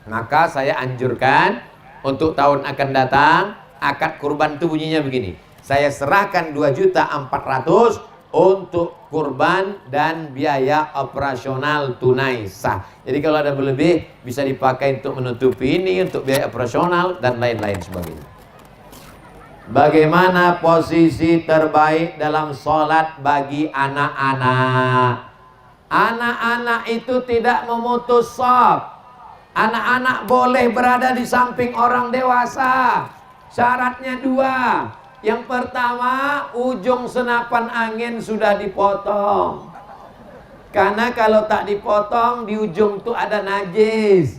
Maka saya anjurkan untuk tahun akan datang, akad kurban itu bunyinya begini. Saya serahkan 2.400.000 untuk kurban dan biaya operasional tunai sah. Jadi kalau ada berlebih bisa dipakai untuk menutupi ini, untuk biaya operasional dan lain-lain sebagainya. Bagaimana posisi terbaik dalam sholat bagi anak-anak? Anak-anak itu tidak memutus shaf. Anak-anak boleh berada di samping orang dewasa. Syaratnya 2. Yang pertama, ujung senapan angin sudah dipotong. Karena kalau tak dipotong, di ujung itu ada najis.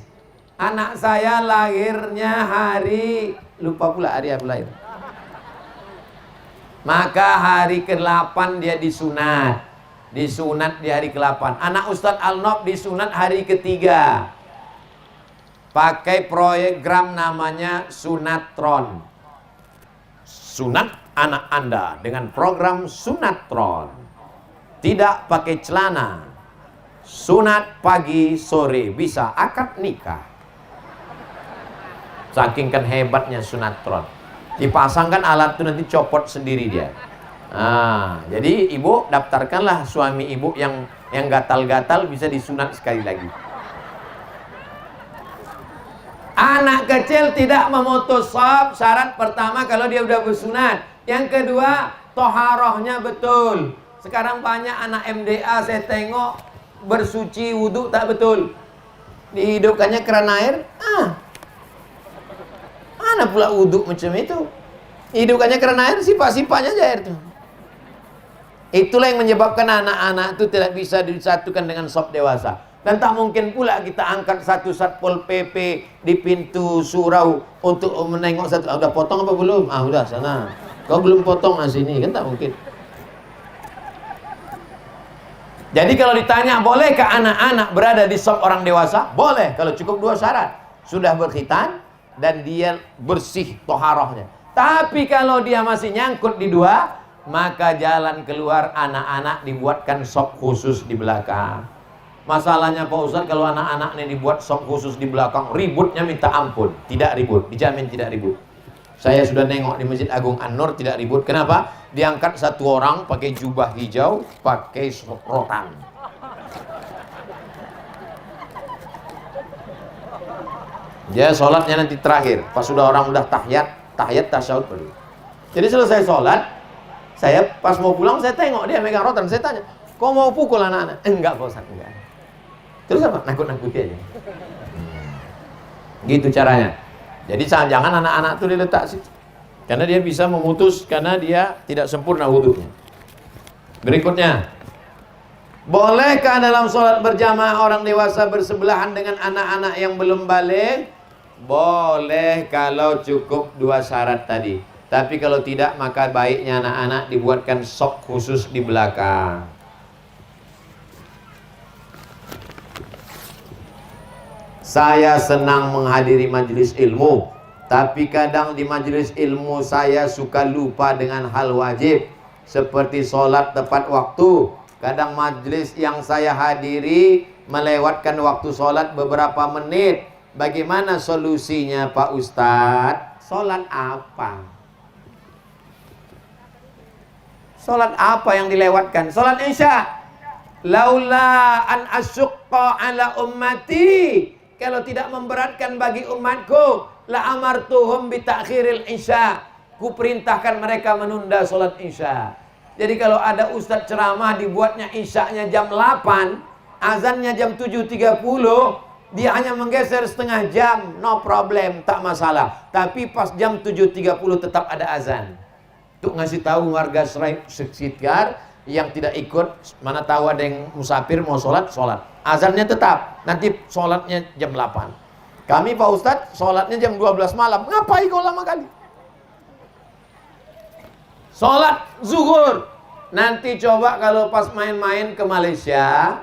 Anak saya lahirnya hari, lupa pula hari apa lahir. Maka hari ke-8 dia disunat. Disunat di hari ke-8. Anak Ustadz Al-Nob disunat hari ke-3. Pakai program namanya Sunatron. Sunat anak Anda dengan program Sunatron. Tidak pakai celana. Sunat pagi sore, bisa akad nikah. Saking kan hebatnya Sunatron. Dipasangkan alat itu nanti copot sendiri dia. Nah, jadi ibu daftarkanlah suami ibu yang gatal-gatal bisa disunat sekali lagi. Anak kecil tidak memutus shaf. Syarat pertama kalau dia udah bersunat. Yang kedua, toharohnya betul. Sekarang banyak anak MDA saya tengok bersuci wudhu tak betul. Dihidupkannya keran air. Mana pula wudhu macam itu? Hidupkannya keran air, sifat-sifatnya aja air itu. Itulah yang menyebabkan anak-anak itu tidak bisa disatukan dengan shaf dewasa. Dan tak mungkin pula kita angkat satu Satpol PP di pintu surau untuk menengok satu. Udah potong apa belum? Udah sana. Kau belum potong sini, kan tak mungkin. Jadi kalau ditanya bolehkah anak-anak berada di shaf orang dewasa? Boleh, kalau cukup 2 syarat. Sudah berkhitan dan dia bersih toharohnya. Tapi kalau dia masih nyangkut di 2, maka jalan keluar anak-anak dibuatkan shaf khusus di belakang. Masalahnya Pak Ustadz, kalau anak-anak ini dibuat shaf khusus di belakang, ributnya minta ampun. Tidak ribut, dijamin tidak ribut. Saya sudah nengok di Masjid Agung An-Nur, tidak ribut. Kenapa? Diangkat satu orang pakai jubah hijau, pakai rotan. Dia sholatnya nanti terakhir, pas sudah orang udah tahiyat tasyahud dulu. Jadi selesai sholat, saya pas mau pulang saya tengok dia megang rotan. Saya tanya, kau mau pukul anak-anak? Enggak Pak Ustadz, enggak. Terus apa? Nakut-nakuti aja. Gitu caranya. Jadi jangan anak-anak itu diletak situ. Karena dia bisa memutus, karena dia tidak sempurna wudunya. Berikutnya, bolehkah dalam sholat berjamaah orang dewasa bersebelahan dengan anak-anak yang belum balik? Boleh kalau cukup 2 syarat tadi. Tapi kalau tidak, maka baiknya anak-anak dibuatkan shaf khusus di belakang. Saya senang menghadiri majelis ilmu, tapi kadang di majelis ilmu saya suka lupa dengan hal wajib, seperti sholat tepat waktu. Kadang majelis yang saya hadiri melewatkan waktu sholat beberapa menit. Bagaimana solusinya Pak Ustadz? Sholat apa? Sholat apa yang dilewatkan? Sholat Isya. Laula an asyukka ala ummati. Kalau tidak memberatkan bagi umatku, la amartuhum bi ta'khiril isya. Ku perintahkan mereka menunda sholat isya. Jadi kalau ada ustadz ceramah dibuatnya isyanya jam 8, azannya jam 7.30, dia hanya menggeser setengah jam, no problem, tak masalah. Tapi pas jam 7.30 tetap ada azan. Untuk ngasih tahu warga sekitar yang tidak ikut, mana tahu ada yang musafir mau sholat, sholat. Azannya tetap, nanti sholatnya jam 8. Kami Pak Ustadz sholatnya jam 12 malam. Ngapain kau lama kali? Sholat zuhur. Nanti coba kalau pas main-main ke Malaysia,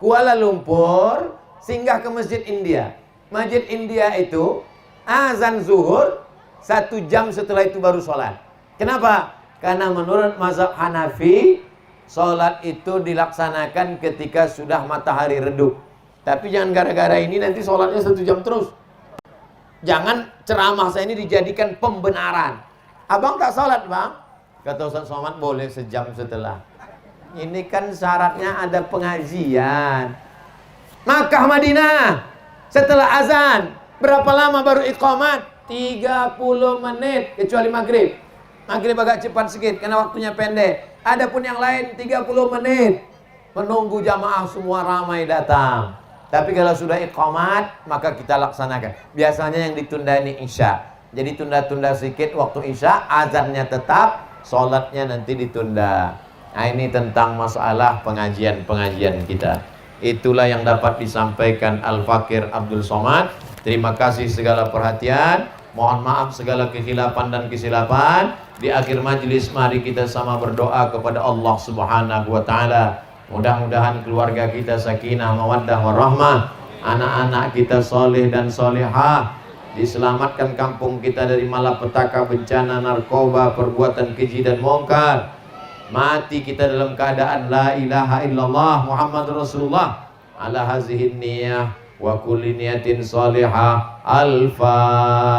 Kuala Lumpur, singgah ke Masjid India. Masjid India itu azan zuhur 1 jam setelah itu baru sholat. Kenapa? Karena menurut mazhab Hanafi, sholat itu dilaksanakan ketika sudah matahari redup. Tapi jangan gara-gara ini nanti sholatnya 1 jam terus. Jangan ceramah saya ini dijadikan pembenaran. Abang tak sholat bang? Kata Ustaz Somad, boleh sejam setelah. Ini kan syaratnya ada pengajian. Makkah Madinah, setelah azan berapa lama baru iqamat? 30 menit, kecuali maghrib. Maghrib agak cepat sedikit karena waktunya pendek. Adapun yang lain 30 menit. Menunggu jamaah semua ramai datang. Tapi kalau sudah iqamat, maka kita laksanakan. Biasanya yang ditunda ini isya. Jadi tunda-tunda sedikit waktu isya, azannya tetap, sholatnya nanti ditunda. Nah ini tentang masalah pengajian-pengajian kita. Itulah yang dapat disampaikan Al-Fakir Abdul Somad. Terima kasih segala perhatian. Mohon maaf segala kekhilafan dan kesilapan. Di akhir majlis mari kita sama berdoa kepada Allah Subhanahu wa taala. Mudah-mudahan keluarga kita sakinah, mawaddah, warahmah. Anak-anak kita soleh dan solehah. Diselamatkan kampung kita dari malapetaka, bencana, narkoba, perbuatan keji dan mungkar. Mati kita dalam keadaan la ilaha illallah Muhammad Rasulullah. Ala hazihin niyah wa kulli niyatin salihah. Al-Fatihah.